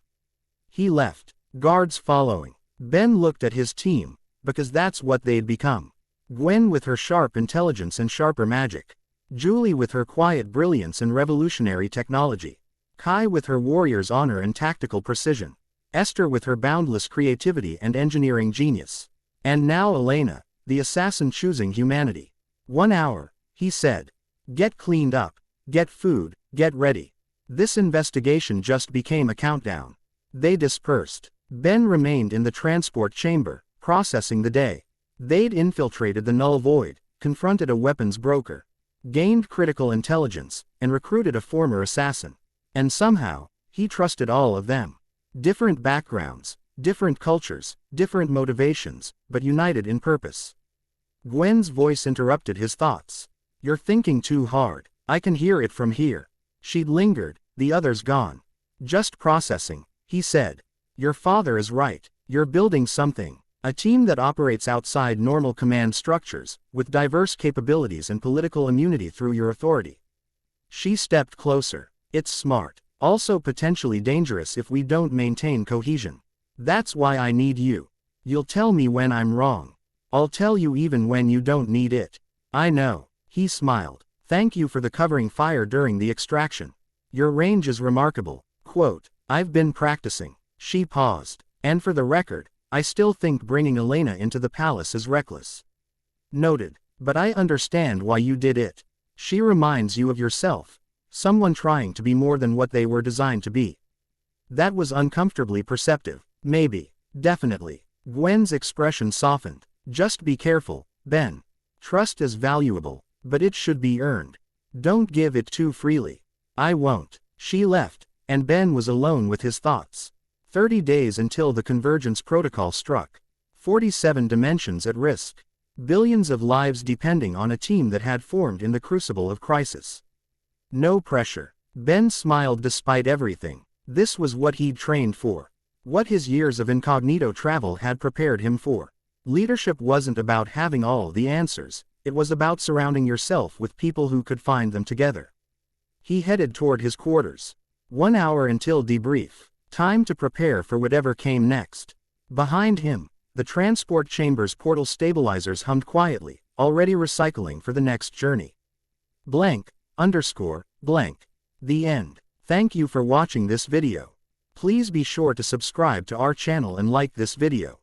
He left, guards following. Ben looked at his team, because that's what they'd become. Gwen with her sharp intelligence and sharper magic. Julie with her quiet brilliance and revolutionary technology. Kai with her warrior's honor and tactical precision. Ester with her boundless creativity and engineering genius. And now Elena, the assassin choosing humanity. 1 hour, he said. Get cleaned up, get food, get ready. This investigation just became a countdown. They dispersed. Ben remained in the transport chamber, processing the day. They'd infiltrated the null void, confronted a weapons broker, gained critical intelligence, and recruited a former assassin. And somehow, he trusted all of them. Different backgrounds, different cultures, different motivations, but united in purpose. Gwen's voice interrupted his thoughts. You're thinking too hard. I can hear it from here. She'd lingered, the others gone. Just processing, he said. Your father is right. You're building something. A team that operates outside normal command structures, with diverse capabilities and political immunity through your authority. She stepped closer. It's smart. Also potentially dangerous if we don't maintain cohesion. That's why I need you. You'll tell me when I'm wrong. I'll tell you even when you don't need it. I know. He smiled. Thank you for the covering fire during the extraction. Your range is remarkable. Quote, I've been practicing. She paused. And for the record, I still think bringing Elena into the palace is reckless. Noted. But I understand why you did it. She reminds you of yourself. Someone trying to be more than what they were designed to be. That was uncomfortably perceptive. Maybe. Definitely. Gwen's expression softened. Just be careful, Ben. Trust is valuable, but it should be earned. Don't give it too freely. I won't. She left, and Ben was alone with his thoughts. 30 days until the Convergence Protocol struck. 47 dimensions at risk. Billions of lives depending on a team that had formed in the crucible of crisis. No pressure. Ben smiled despite everything. This was what he'd trained for. What his years of incognito travel had prepared him for. Leadership wasn't about having all the answers, it was about surrounding yourself with people who could find them together. He headed toward his quarters. 1 hour until debrief. Time to prepare for whatever came next. Behind him, the transport chamber's portal stabilizers hummed quietly, already recycling for the next journey. Blank, blank. The end. Thank you for watching this video. Please be sure to subscribe to our channel and like this video.